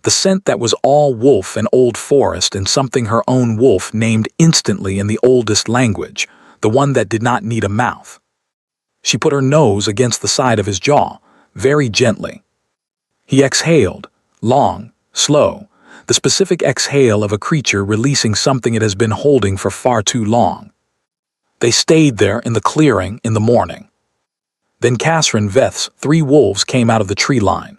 The scent that was all wolf and old forest and something her own wolf named instantly in the oldest language, the one that did not need a mouth. She put her nose against the side of his jaw, very gently. He exhaled, long, slow, the specific exhale of a creature releasing something it has been holding for far too long. They stayed there in the clearing in the morning. Then Catherine Veth's 3 wolves came out of the tree line.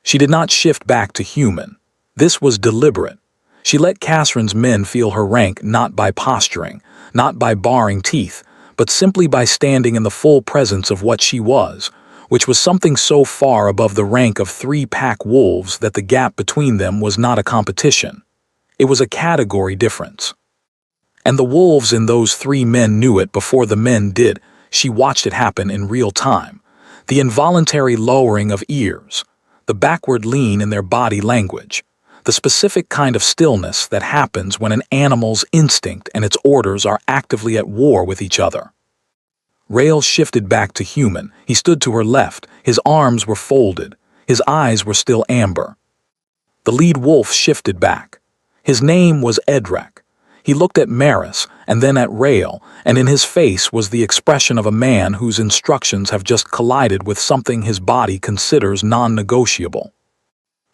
She did not shift back to human. This was deliberate. She let Catherine's men feel her rank not by posturing, not by baring teeth, but simply by standing in the full presence of what she was, which was something so far above the rank of 3 pack wolves that the gap between them was not a competition. It was a category difference. And the wolves in those 3 men knew it before the men did. She watched it happen in real time. The involuntary lowering of ears, the backward lean in their body language, the specific kind of stillness that happens when an animal's instinct and its orders are actively at war with each other. Rail shifted back to human. He stood to her left. His arms were folded. His eyes were still amber. The lead wolf shifted back. His name was Edrek. He looked at Maris and then at Rail, and in his face was the expression of a man whose instructions have just collided with something his body considers non-negotiable.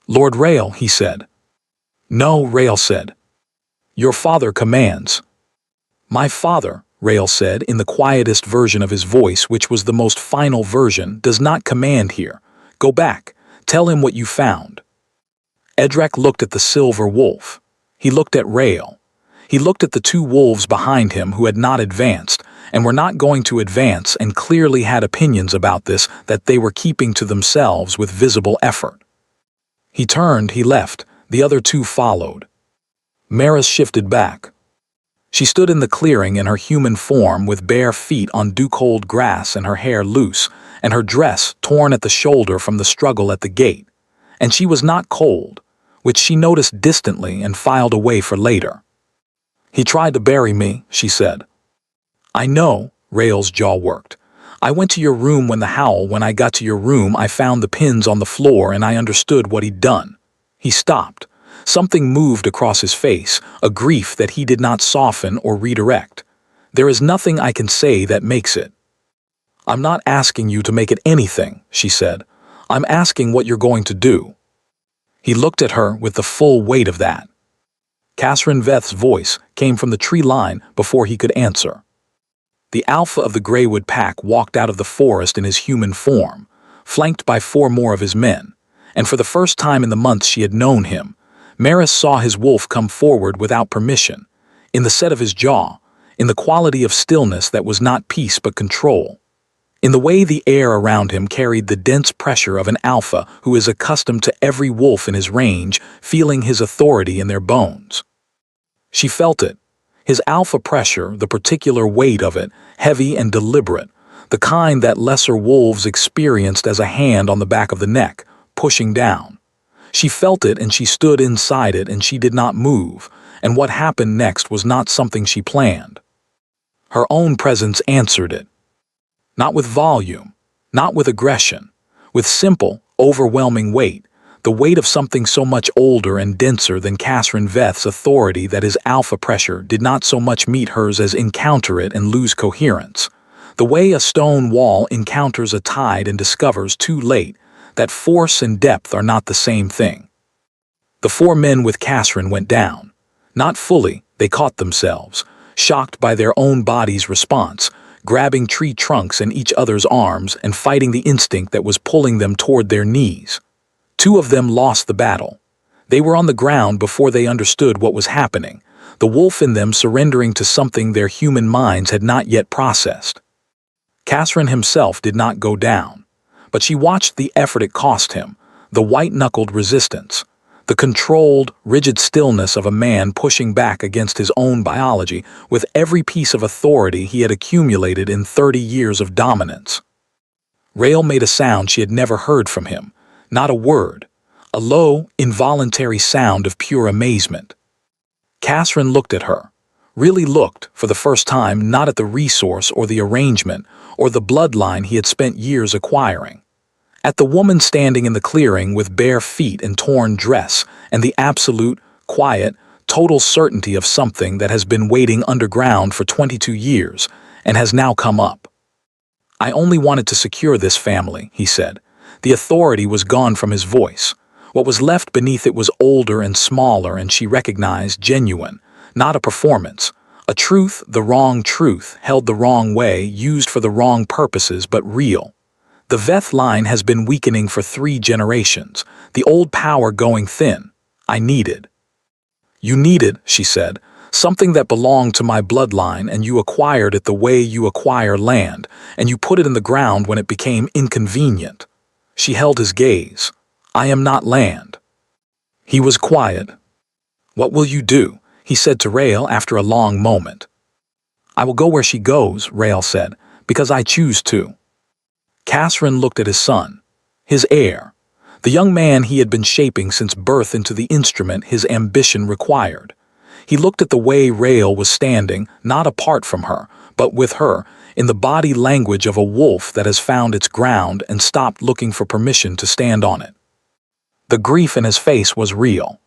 "Lord Rail," he said. "No," Rail said. "Your father commands." "My father," Rail said in the quietest version of his voice, which was the most final version, "does not command here. Go back. Tell him what you found." Edrek looked at the silver wolf. He looked at Rail. He looked at the 2 wolves behind him who had not advanced, and were not going to advance, and clearly had opinions about this that they were keeping to themselves with visible effort. He turned, he left. The other 2 followed. Maris shifted back. She stood in the clearing in her human form with bare feet on dew-cold grass and her hair loose, and her dress torn at the shoulder from the struggle at the gate. And she was not cold, which she noticed distantly and filed away for later. "He tried to bury me," she said. "I know," Rael's jaw worked. "I went to your room when I got to your room I found the pins on the floor and I understood what he'd done." He stopped. Something moved across his face, a grief that he did not soften or redirect. "There is nothing I can say that makes it." "I'm not asking you to make it anything," she said. "I'm asking what you're going to do." He looked at her with the full weight of that. Catherine Veth's voice came from the tree line before he could answer. The alpha of the Greywood pack walked out of the forest in his human form, flanked by 4 more of his men, and for the first time in the months she had known him, Maris saw his wolf come forward without permission, in the set of his jaw, in the quality of stillness that was not peace but control, in the way the air around him carried the dense pressure of an alpha who is accustomed to every wolf in his range feeling his authority in their bones. She felt it. His alpha pressure, the particular weight of it, heavy and deliberate, the kind that lesser wolves experienced as a hand on the back of the neck, pushing down. She felt it and she stood inside it and she did not move, and what happened next was not something she planned. Her own presence answered it. Not with volume, not with aggression, with simple, overwhelming weight, the weight of something so much older and denser than Catherine Veth's authority that his alpha pressure did not so much meet hers as encounter it and lose coherence. The way a stone wall encounters a tide and discovers too late that force and depth are not the same thing. The 4 men with Catherine went down. Not fully, they caught themselves, shocked by their own body's response, grabbing tree trunks in each other's arms and fighting the instinct that was pulling them toward their knees. 2 of them lost the battle. They were on the ground before they understood what was happening, the wolf in them surrendering to something their human minds had not yet processed. Catherine himself did not go down, but she watched the effort it cost him, the white-knuckled resistance, the controlled, rigid stillness of a man pushing back against his own biology with every piece of authority he had accumulated in 30 years of dominance. Rael made a sound she had never heard from him. Not a word, a low, involuntary sound of pure amazement. Catherine looked at her, really looked, for the first time, not at the resource or the arrangement or the bloodline he had spent years acquiring. At the woman standing in the clearing with bare feet and torn dress and the absolute, quiet, total certainty of something that has been waiting underground for 22 years and has now come up. "I only wanted to secure this family," he said. The authority was gone from his voice. What was left beneath it was older and smaller, and she recognized genuine, not a performance, a truth, the wrong truth, held the wrong way, used for the wrong purposes, but real. The Veth line has been weakening for 3 generations, the old power going thin. I needed. "You needed," she said, "something that belonged to my bloodline, and you acquired it the way you acquire land, and you put it in the ground when it became inconvenient." She held his gaze. "I am not land." He was quiet. "What will you do?" he said to Rael after a long moment. "I will go where she goes," Rael said, "because I choose to." Catherine looked at his son, his heir, the young man he had been shaping since birth into the instrument his ambition required. He looked at the way Rael was standing, not apart from her, but with her, in the body language of a wolf that has found its ground and stopped looking for permission to stand on it. The grief in his face was real.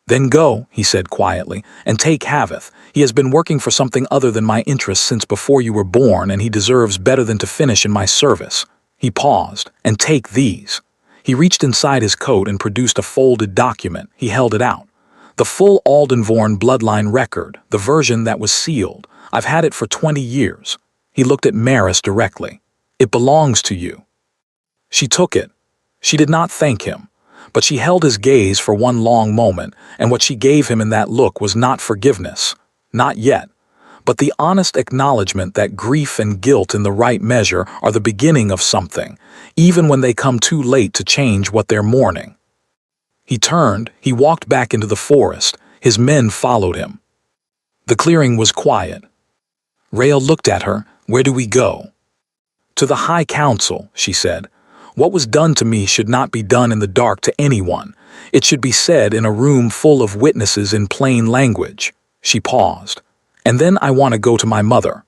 "Then go," he said quietly, "and take Haveth. He has been working for something other than my interests since before you were born, and he deserves better than to finish in my service." He paused. "And take these." He reached inside his coat and produced a folded document. He held it out. "The full Aldenvorn bloodline record, the version that was sealed. I've had it for 20 years. He looked at Maris directly. "It belongs to you." She took it. She did not thank him, but she held his gaze for one long moment, and what she gave him in that look was not forgiveness, not yet, but the honest acknowledgement that grief and guilt in the right measure are the beginning of something, even when they come too late to change what they're mourning. He turned, he walked back into the forest, his men followed him. The clearing was quiet. Rael looked at her. "Where do we go?" "To the High Council," she said. "What was done to me should not be done in the dark to anyone. It should be said in a room full of witnesses in plain language." She paused. "And then I want to go to my mother."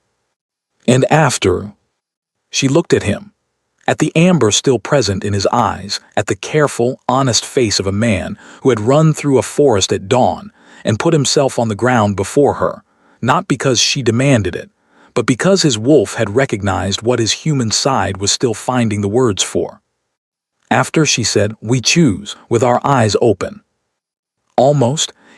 "And after?" She looked at him, at the amber still present in his eyes, at the careful, honest face of a man who had run through a forest at dawn and put himself on the ground before her, not because she demanded it, but because his wolf had recognized what his human side was still finding the words for. "After," she said, "we choose, with our eyes open."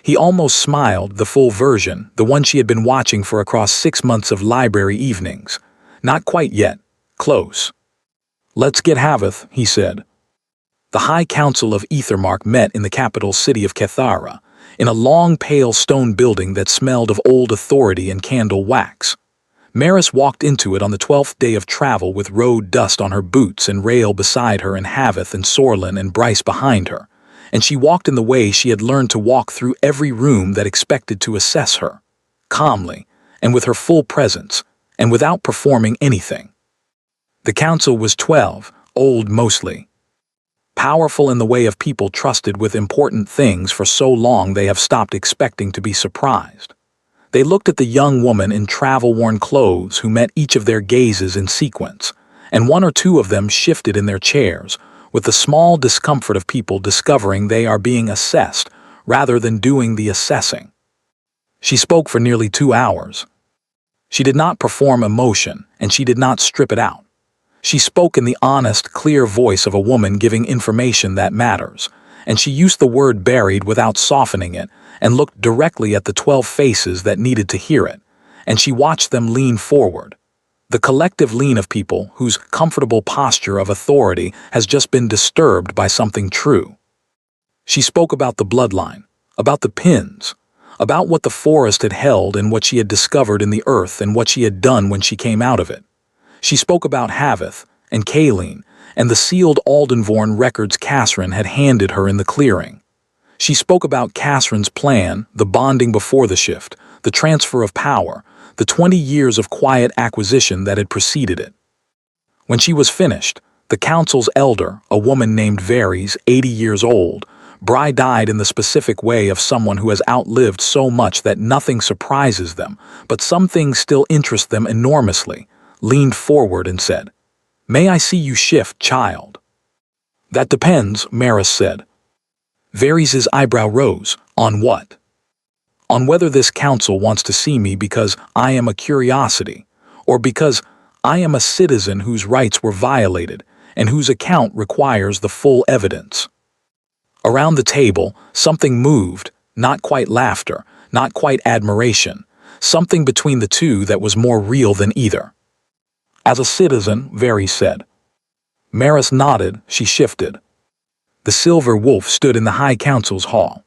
He almost smiled, the full version, the one she had been watching for across 6 months of library evenings. Not quite yet. Close. "Let's get Haveth," he said. The High Council of Ethermark met in the capital city of Kethara, in a long pale stone building that smelled of old authority and candle wax. Maris walked into it on the 12th day of travel with road dust on her boots and Rail beside her and Haveth and Sorlin and Bryce behind her, and she walked in the way she had learned to walk through every room that expected to assess her, calmly, and with her full presence, and without performing anything. The council was 12, old mostly. Powerful in the way of people trusted with important things for so long they have stopped expecting to be surprised. They looked at the young woman in travel-worn clothes who met each of their gazes in sequence, and one or two of them shifted in their chairs, with the small discomfort of people discovering they are being assessed rather than doing the assessing. She spoke for nearly 2 hours. She did not perform emotion, and she did not strip it out. She spoke in the honest, clear voice of a woman giving information that matters, and she used the word buried without softening it, and looked directly at the 12 faces that needed to hear it, and she watched them lean forward. The collective lean of people whose comfortable posture of authority has just been disturbed by something true. She spoke about the bloodline, about the pins, about what the forest had held and what she had discovered in the earth and what she had done when she came out of it. She spoke about Haveth and Kayleen and the sealed Aldenvorn records Cassrin had handed her in the clearing. She spoke about Cassrin's plan, the bonding before the shift, the transfer of power, the 20 years of quiet acquisition that had preceded it. When she was finished, the council's elder, a woman named Varys, 80 years old, bright-eyed in the specific way of someone who has outlived so much that nothing surprises them, but some things still interest them enormously, leaned forward and said, "May I see you shift, child?" "That depends," Maris said. Varys' eyebrow rose. "On what?" "On whether this council wants to see me because I am a curiosity, or because I am a citizen whose rights were violated and whose account requires the full evidence." Around the table, something moved, not quite laughter, not quite admiration, something between the two that was more real than either. "As a citizen," Varys said. Maris nodded. She shifted. The silver wolf stood in the High Council's hall.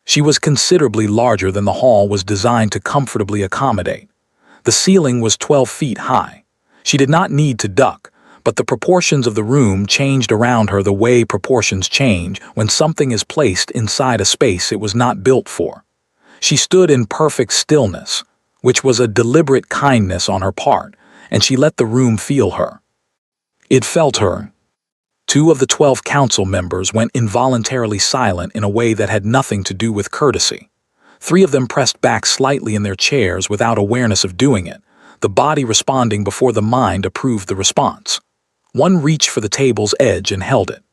She was considerably larger than the hall was designed to comfortably accommodate. The ceiling was 12 feet high. She did not need to duck, but the proportions of the room changed around her the way proportions change when something is placed inside a space it was not built for. She stood in perfect stillness, which was a deliberate kindness on her part, and she let the room feel her. It felt her. 2 of the 12 council members went involuntarily silent in a way that had nothing to do with courtesy. 3 of them pressed back slightly in their chairs without awareness of doing it, the body responding before the mind approved the response. One reached for the table's edge and held it.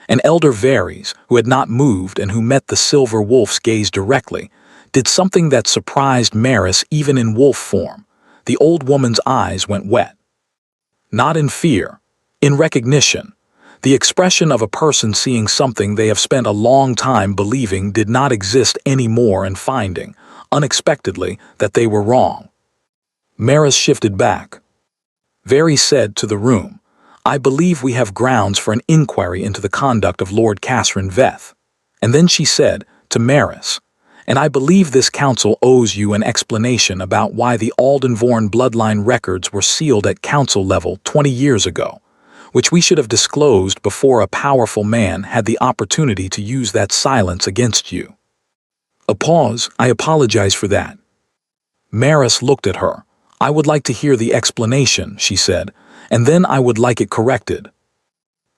An elder Varys, who had not moved and who met the silver wolf's gaze directly, did something that surprised Maris even in wolf form. The old woman's eyes went wet. Not in fear, in recognition. The expression of a person seeing something they have spent a long time believing did not exist anymore and finding, unexpectedly, that they were wrong. Maris shifted back. Varys said to the room, "I believe we have grounds for an inquiry into the conduct of Lord Cassrin Veth." And then she said to Maris, "And I believe this council owes you an explanation about why the Aldenvorn bloodline records were sealed at council level 20 years ago, which we should have disclosed before a powerful man had the opportunity to use that silence against you." A pause. "I apologize for that." Maris looked at her, "I would like to hear the explanation," she said, "and then I would like it corrected."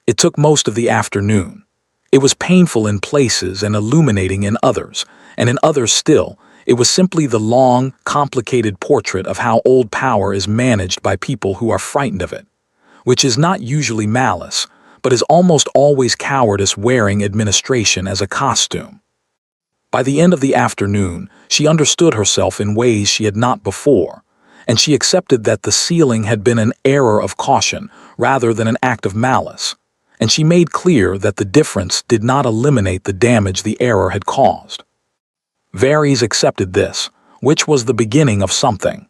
It took most of the afternoon. It was painful in places and illuminating in others, and in others still, it was simply the long, complicated portrait of how old power is managed by people who are frightened of it, which is not usually malice, but is almost always cowardice wearing administration as a costume. By the end of the afternoon, she understood herself in ways she had not before, and she accepted that the sealing had been an error of caution rather than an act of malice, and she made clear that the difference did not eliminate the damage the error had caused. Varys accepted this, which was the beginning of something.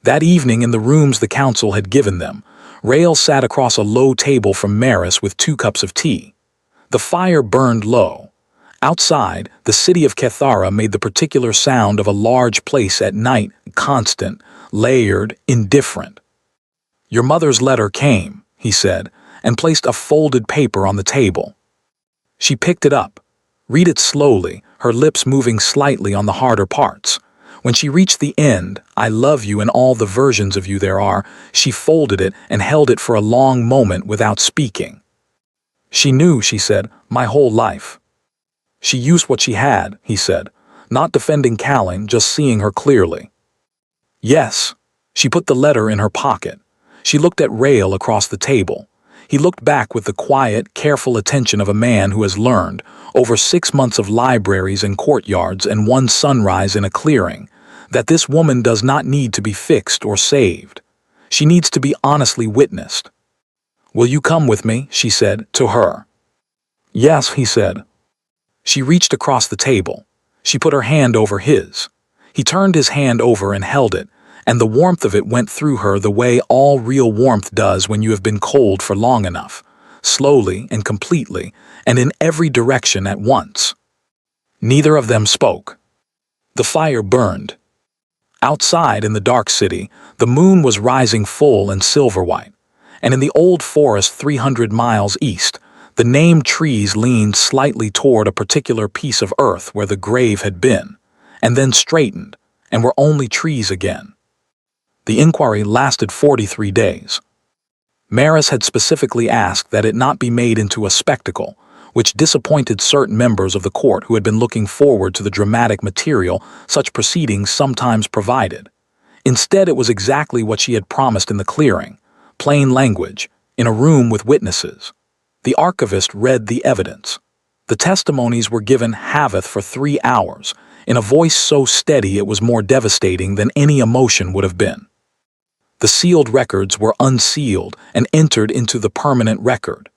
That evening in the rooms the council had given them, Rael sat across a low table from Maris with 2 cups of tea. The fire burned low. Outside, the city of Cathara made the particular sound of a large place at night, constant, layered, indifferent. "Your mother's letter came," he said, and placed a folded paper on the table. She picked it up. Read it slowly, her lips moving slightly on the harder parts. When she reached the end, "I love you and all the versions of you there are," she folded it and held it for a long moment without speaking. "She knew," she said, "my whole life." "She used what she had," he said, not defending Callin, just seeing her clearly. "Yes." She put the letter in her pocket. She looked at Rael across the table. He looked back with the quiet, careful attention of a man who has learned, over 6 months of libraries and courtyards and 1 sunrise in a clearing, that this woman does not need to be fixed or saved. She needs to be honestly witnessed. "Will you come with me?" she said, to her. "Yes," he said. She reached across the table. She put her hand over his. He turned his hand over and held it, and the warmth of it went through her the way all real warmth does when you have been cold for long enough, slowly and completely, and in every direction at once. Neither of them spoke. The fire burned. Outside in the dark city, the moon was rising full and silver-white, and in the old forest 300 miles east, the named trees leaned slightly toward a particular piece of earth where the grave had been, and then straightened, and were only trees again. The inquiry lasted 43 days. Maris had specifically asked that it not be made into a spectacle, which disappointed certain members of the court who had been looking forward to the dramatic material such proceedings sometimes provided. Instead, it was exactly what she had promised in the clearing, plain language, in a room with witnesses. The archivist read the evidence. The testimonies were given haveth for 3 hours, in a voice so steady it was more devastating than any emotion would have been. The sealed records were unsealed and entered into the permanent record.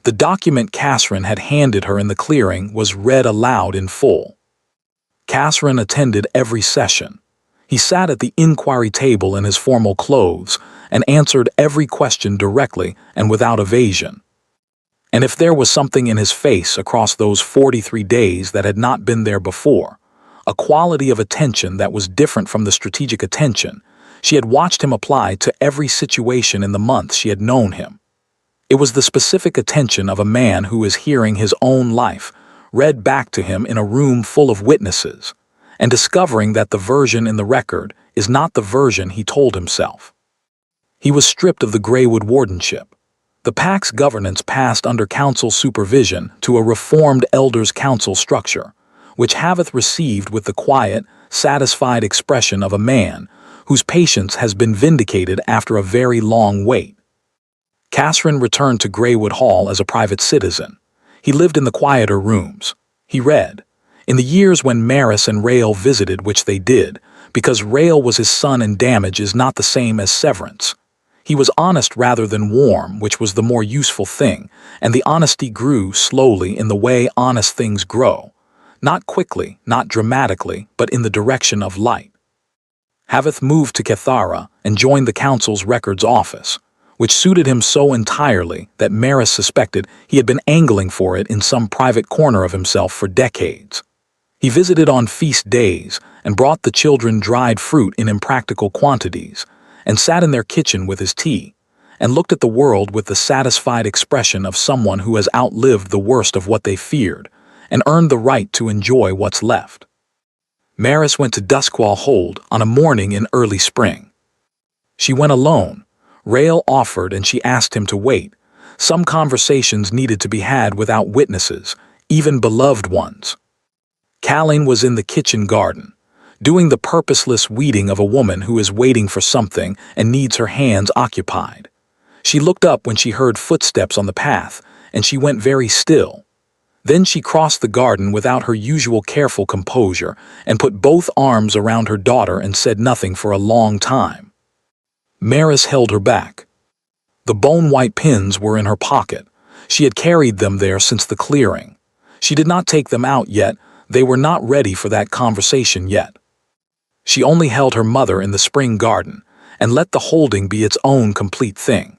The document Casrin had handed her in the clearing was read aloud in full. Casrin attended every session. He sat at the inquiry table in his formal clothes and answered every question directly and without evasion. And if there was something in his face across those 43 days that had not been there before, a quality of attention that was different from the strategic attention she had watched him apply to every situation in the months she had known him. It was the specific attention of a man who is hearing his own life read back to him in a room full of witnesses, and discovering that the version in the record is not the version he told himself. He was stripped of the Greywood wardenship. The Pack's governance passed under council supervision to a reformed elders' council structure, which Haveth received with the quiet, satisfied expression of a man whose patience has been vindicated after a very long wait. Casrin returned to Greywood Hall as a private citizen. He lived in the quieter rooms. He read. In the years when Maris and Rael visited, which they did, because Rael was his son and damage is not the same as severance. He was honest rather than warm, which was the more useful thing, and the honesty grew slowly in the way honest things grow. Not quickly, not dramatically, but in the direction of light. Haveth moved to Cathara and joined the council's records office, which suited him so entirely that Maris suspected he had been angling for it in some private corner of himself for decades. He visited on feast days and brought the children dried fruit in impractical quantities, and sat in their kitchen with his tea, and looked at the world with the satisfied expression of someone who has outlived the worst of what they feared, and earned the right to enjoy what's left. Maris went to Duskwall Hold on a morning in early spring. She went alone. Rael offered and she asked him to wait. Some conversations needed to be had without witnesses, even beloved ones. Calling was in the kitchen garden, doing the purposeless weeding of a woman who is waiting for something and needs her hands occupied. She looked up when she heard footsteps on the path, and she went very still. Then she crossed the garden without her usual careful composure and put both arms around her daughter and said nothing for a long time. Maris held her back. The bone-white pins were in her pocket. She had carried them there since the clearing. She did not take them out yet. They were not ready for that conversation yet. She only held her mother in the spring garden and let the holding be its own complete thing.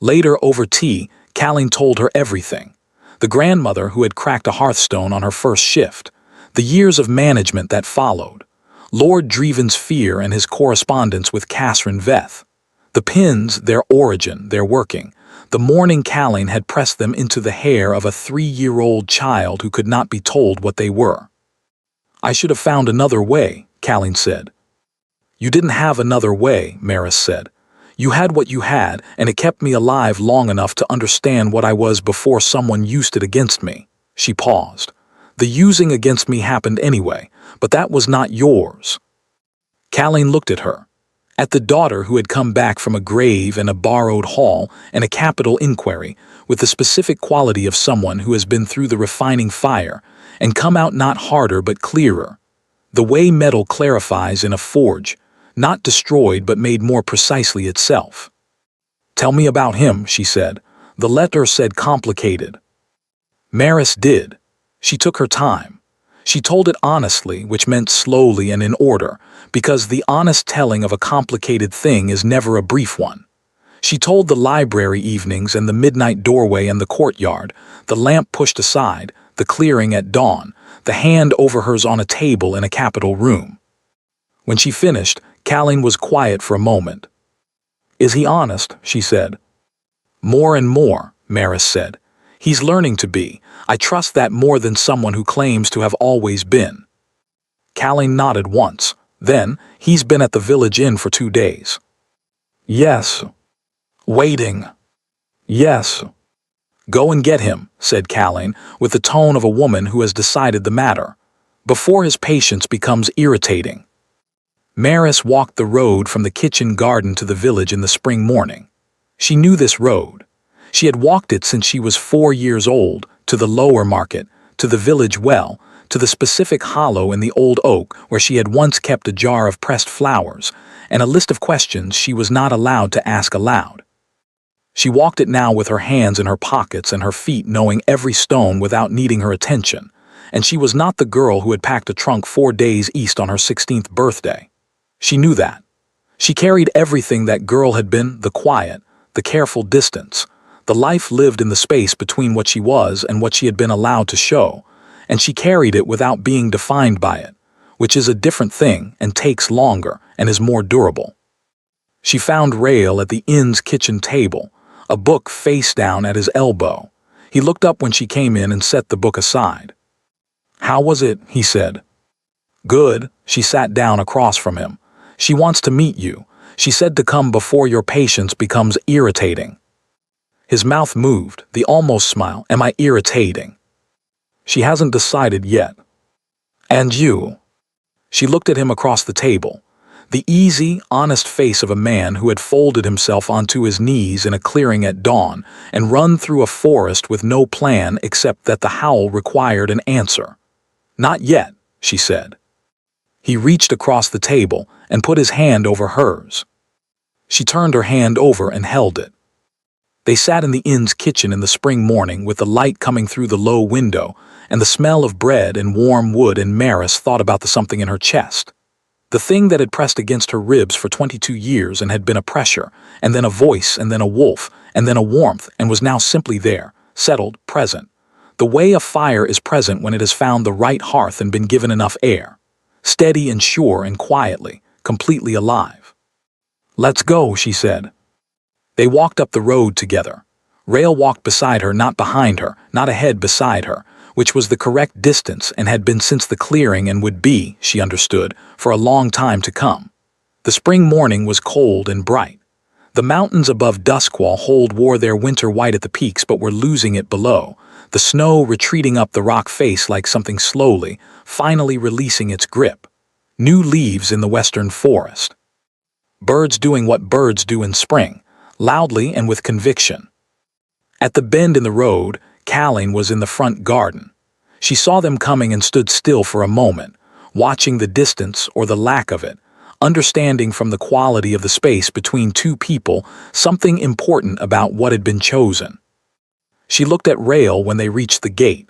Later, over tea, Calling told her everything. The grandmother who had cracked a hearthstone on her first shift, the years of management that followed, Lord Dreven's fear and his correspondence with Catherine Veth, the pins, their origin, their working, the morning Calling had pressed them into the hair of a 3-year-old child who could not be told what they were. "I should have found another way," Calling said. "You didn't have another way," Maris said. "You had what you had, and it kept me alive long enough to understand what I was before someone used it against me." She paused. "The using against me happened anyway, but that was not yours." Calling looked at her, at the daughter who had come back from a grave and a borrowed hall and a capital inquiry, with the specific quality of someone who has been through the refining fire and come out not harder but clearer. The way metal clarifies in a forge, not destroyed but made more precisely itself. "Tell me about him," she said. The letter said complicated. Maris did. She took her time. She told it honestly, which meant slowly and in order, because the honest telling of a complicated thing is never a brief one. She told the library evenings and the midnight doorway and the courtyard, the lamp pushed aside, the clearing at dawn, the hand over hers on a table in a capital room. When she finished, Calling was quiet for a moment. "Is he honest?" she said. "More and more," Maris said. "He's learning to be. I trust that more than someone who claims to have always been." Calling nodded once. Then, "He's been at the village inn for 2 days." "Yes." "Waiting." "Yes." "Go and get him," said Calling, with the tone of a woman who has decided the matter, before his patience becomes irritating. Maris walked the road from the kitchen garden to the village in the spring morning. She knew this road. She had walked it since she was 4 years old, to the lower market, to the village well, to the specific hollow in the old oak where she had once kept a jar of pressed flowers, and a list of questions she was not allowed to ask aloud. She walked it now with her hands in her pockets and her feet knowing every stone without needing her attention, and she was not the girl who had packed a trunk 4 days east on her 16th birthday. She knew that. She carried everything that girl had been, the quiet, the careful distance, the life lived in the space between what she was and what she had been allowed to show, and she carried it without being defined by it, which is a different thing and takes longer and is more durable. She found Rael at the inn's kitchen table, a book face down at his elbow. He looked up when she came in and set the book aside. "How was it?" he said. "Good." She sat down across from him. "She wants to meet you. She said to come before your patience becomes irritating." His mouth moved, the almost smile. "Am I irritating?" "She hasn't decided yet." "And you?" She looked at him across the table. The easy, honest face of a man who had folded himself onto his knees in a clearing at dawn and run through a forest with no plan except that the howl required an answer. "Not yet," she said. He reached across the table and put his hand over hers. She turned her hand over and held it. They sat in the inn's kitchen in the spring morning with the light coming through the low window and the smell of bread and warm wood, and Maris thought about the something in her chest. The thing that had pressed against her ribs for 22 years and had been a pressure, and then a voice, and then a wolf, and then a warmth, and was now simply there, settled, present. The way a fire is present when it has found the right hearth and been given enough air. Steady and sure and quietly, completely alive. "Let's go," she said. They walked up the road together. Rael walked beside her, not behind her, not ahead beside her, which was the correct distance and had been since the clearing and would be, she understood, for a long time to come. The spring morning was cold and bright. The mountains above Duskwall Hold wore their winter white at the peaks but were losing it below, the snow retreating up the rock face like something slowly, finally releasing its grip. New leaves in the western forest. Birds doing what birds do in spring, loudly and with conviction. At the bend in the road, Callie was in the front garden. She saw them coming and stood still for a moment, watching the distance or the lack of it, understanding from the quality of the space between two people something important about what had been chosen. She looked at Rael when they reached the gate,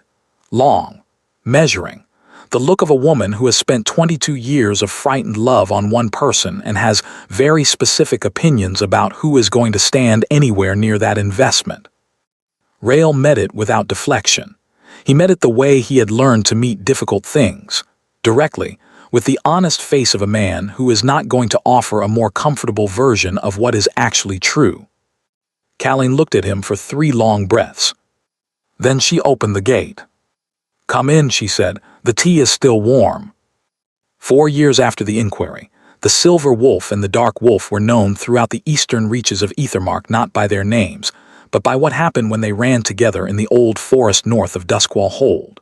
long, measuring, the look of a woman who has spent 22 years of frightened love on one person and has very specific opinions about who is going to stand anywhere near that investment. Rael met it without deflection. He met it the way he had learned to meet difficult things, directly, with the honest face of a man who is not going to offer a more comfortable version of what is actually true. Callie looked at him for 3 long breaths. Then she opened the gate. "Come in," she said. "The tea is still warm." 4 years after the inquiry, the Silver Wolf and the Dark Wolf were known throughout the eastern reaches of Ethermark not by their names, but by what happened when they ran together in the old forest north of Duskwall Hold.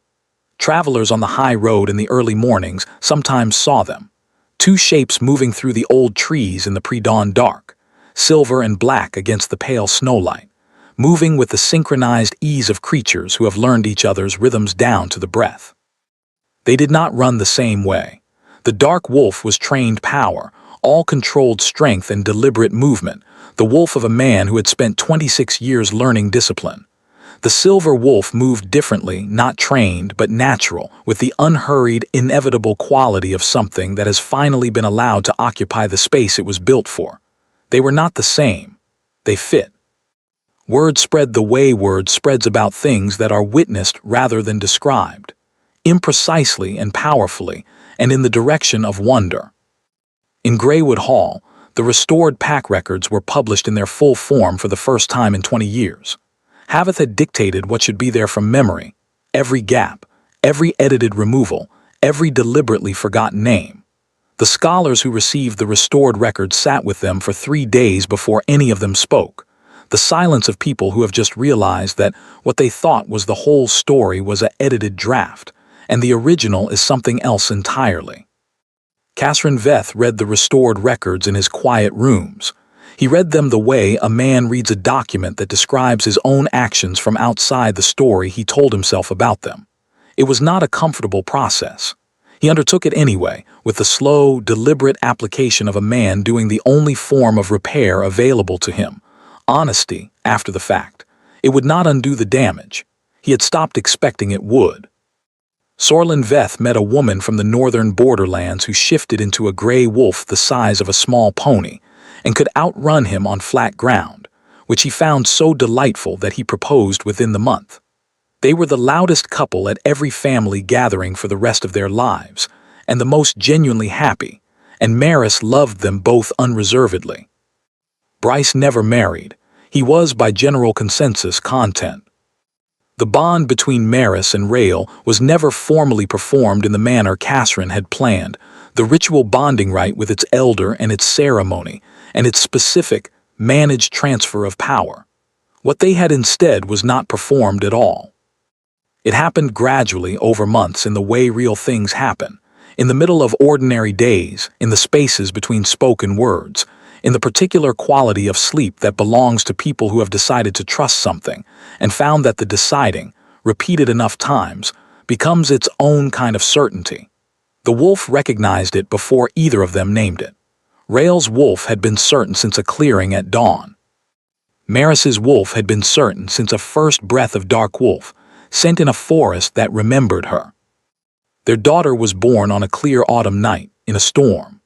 Travelers on the high road in the early mornings sometimes saw them, 2 shapes moving through the old trees in the pre-dawn dark, silver and black against the pale snowlight, moving with the synchronized ease of creatures who have learned each other's rhythms down to the breath. They did not run the same way. The Dark Wolf was trained power, all controlled strength and deliberate movement, the wolf of a man who had spent 26 years learning discipline. The Silver Wolf moved differently, not trained, but natural, with the unhurried, inevitable quality of something that has finally been allowed to occupy the space it was built for. They were not the same. They fit. Word spread the way word spreads about things that are witnessed rather than described, imprecisely and powerfully, and in the direction of wonder. In Greywood Hall, the restored pack records were published in their full form for the first time in 20 years. Haveth had dictated what should be there from memory, every gap, every edited removal, every deliberately forgotten name. The scholars who received the restored records sat with them for 3 days before any of them spoke. The silence of people who have just realized that what they thought was the whole story was an edited draft, and the original is something else entirely. Catherine Veth read the restored records in his quiet rooms. He read them the way a man reads a document that describes his own actions from outside the story he told himself about them. It was not a comfortable process. He undertook it anyway, with the slow, deliberate application of a man doing the only form of repair available to him. Honesty, after the fact. It would not undo the damage. He had stopped expecting it would. Sorlin Veth met a woman from the northern borderlands who shifted into a gray wolf the size of a small pony, and could outrun him on flat ground, which he found so delightful that he proposed within the month. They were the loudest couple at every family gathering for the rest of their lives, and the most genuinely happy, and Maris loved them both unreservedly. Bryce never married. He was, by general consensus, content. The bond between Maris and Rael was never formally performed in the manner Catherine had planned, the ritual bonding rite with its elder and its ceremony, and its specific, managed transfer of power. What they had instead was not performed at all. It happened gradually over months in the way real things happen, in the middle of ordinary days, in the spaces between spoken words, in the particular quality of sleep that belongs to people who have decided to trust something and found that the deciding, repeated enough times, becomes its own kind of certainty. The wolf recognized it before either of them named it. Rael's wolf had been certain since a clearing at dawn. Maris's wolf had been certain since a first breath of dark wolf, sent in a forest that remembered her. Their daughter was born on a clear autumn night, in a storm.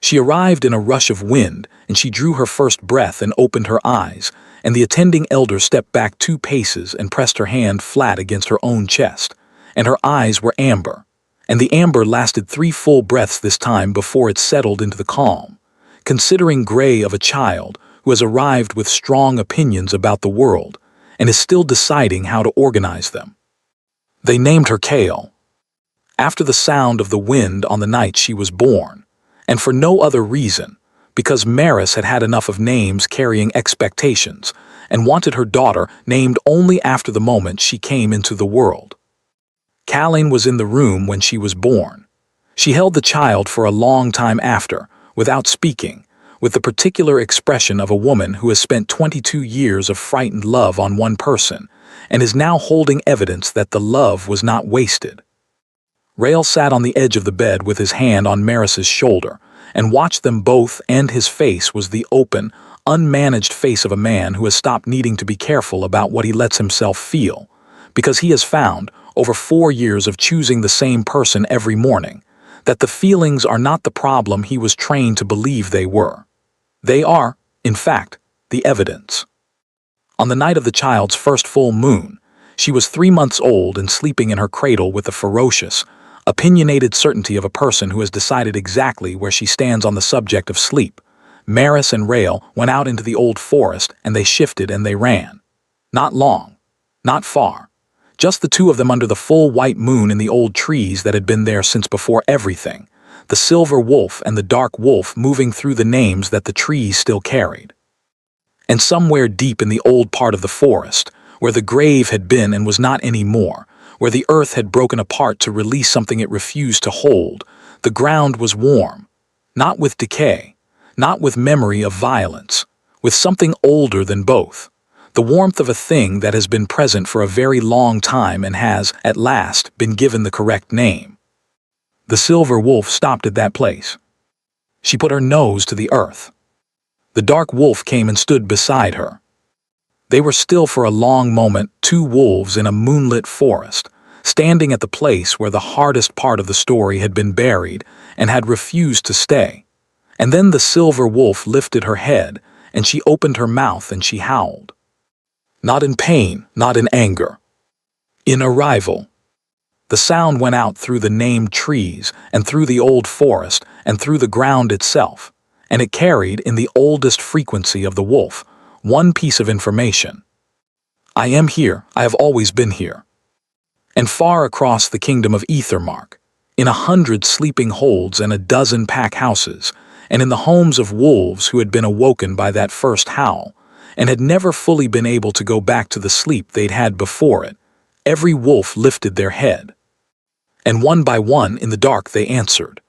She arrived in a rush of wind, and she drew her first breath and opened her eyes, and the attending elder stepped back 2 paces and pressed her hand flat against her own chest, and her eyes were amber, and the amber lasted 3 full breaths this time before it settled into the calm, considering gray of a child who has arrived with strong opinions about the world and is still deciding how to organize them. They named her Kale, after the sound of the wind on the night she was born, and for no other reason, because Maris had had enough of names carrying expectations and wanted her daughter named only after the moment she came into the world. Kaline was in the room when she was born. She held the child for a long time after, without speaking, with the particular expression of a woman who has spent 22 years of frightened love on one person and is now holding evidence that the love was not wasted. Rael sat on the edge of the bed with his hand on Maris's shoulder and watched them both, and his face was the open, unmanaged face of a man who has stopped needing to be careful about what he lets himself feel, because he has found, over 4 years of choosing the same person every morning, that the feelings are not the problem he was trained to believe they were. They are, in fact, the evidence. On the night of the child's first full moon, she was 3 months old and sleeping in her cradle with the ferocious, opinionated certainty of a person who has decided exactly where she stands on the subject of sleep. Maris and Rael went out into the old forest, and they shifted and they ran. Not long, not far, just the two of them under the full white moon in the old trees that had been there since before everything, the silver wolf and the dark wolf moving through the names that the trees still carried. And somewhere deep in the old part of the forest, where the grave had been and was not anymore, where the earth had broken apart to release something it refused to hold, the ground was warm, not with decay, not with memory of violence, with something older than both, the warmth of a thing that has been present for a very long time and has, at last, been given the correct name. The silver wolf stopped at that place. She put her nose to the earth. The dark wolf came and stood beside her. They were still for a long moment, two wolves in a moonlit forest, standing at the place where the hardest part of the story had been buried and had refused to stay. And then the silver wolf lifted her head, and she opened her mouth and she howled. Not in pain, not in anger. In arrival. The sound went out through the named trees and through the old forest and through the ground itself, and it carried, in the oldest frequency of the wolf, one piece of information. I am here, I have always been here. And far across the kingdom of Ethermark, in 100 sleeping holds and 12 pack houses, and in the homes of wolves who had been awoken by that first howl, and had never fully been able to go back to the sleep they'd had before it, every wolf lifted their head. And one by one in the dark they answered.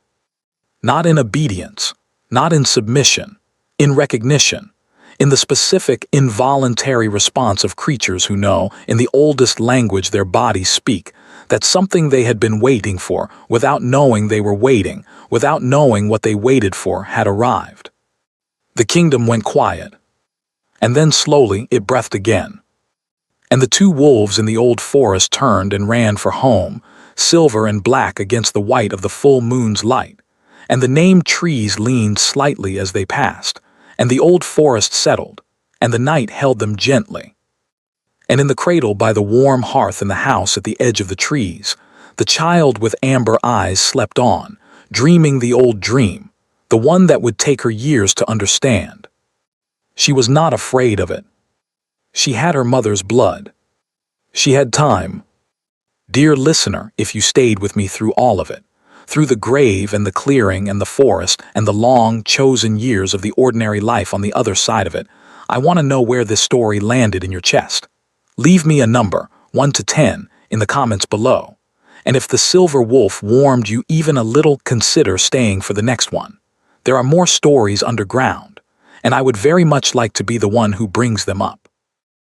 Not in obedience, not in submission, in recognition, in the specific, involuntary response of creatures who know, in the oldest language their bodies speak, that something they had been waiting for, without knowing they were waiting, without knowing what they waited for, had arrived. The kingdom went quiet. And then slowly it breathed again. And the two wolves in the old forest turned and ran for home, silver and black against the white of the full moon's light, and the named trees leaned slightly as they passed, and the old forest settled, and the night held them gently. And in the cradle by the warm hearth in the house at the edge of the trees, the child with amber eyes slept on, dreaming the old dream, the one that would take her years to understand. She was not afraid of it. She had her mother's blood. She had time. Dear listener, if you stayed with me through all of it, through the grave and the clearing and the forest and the long, chosen years of the ordinary life on the other side of it, I want to know where this story landed in your chest. Leave me a number, 1 to 10, in the comments below. And if the silver wolf warmed you even a little, consider staying for the next one. There are more stories underground, and I would very much like to be the one who brings them up.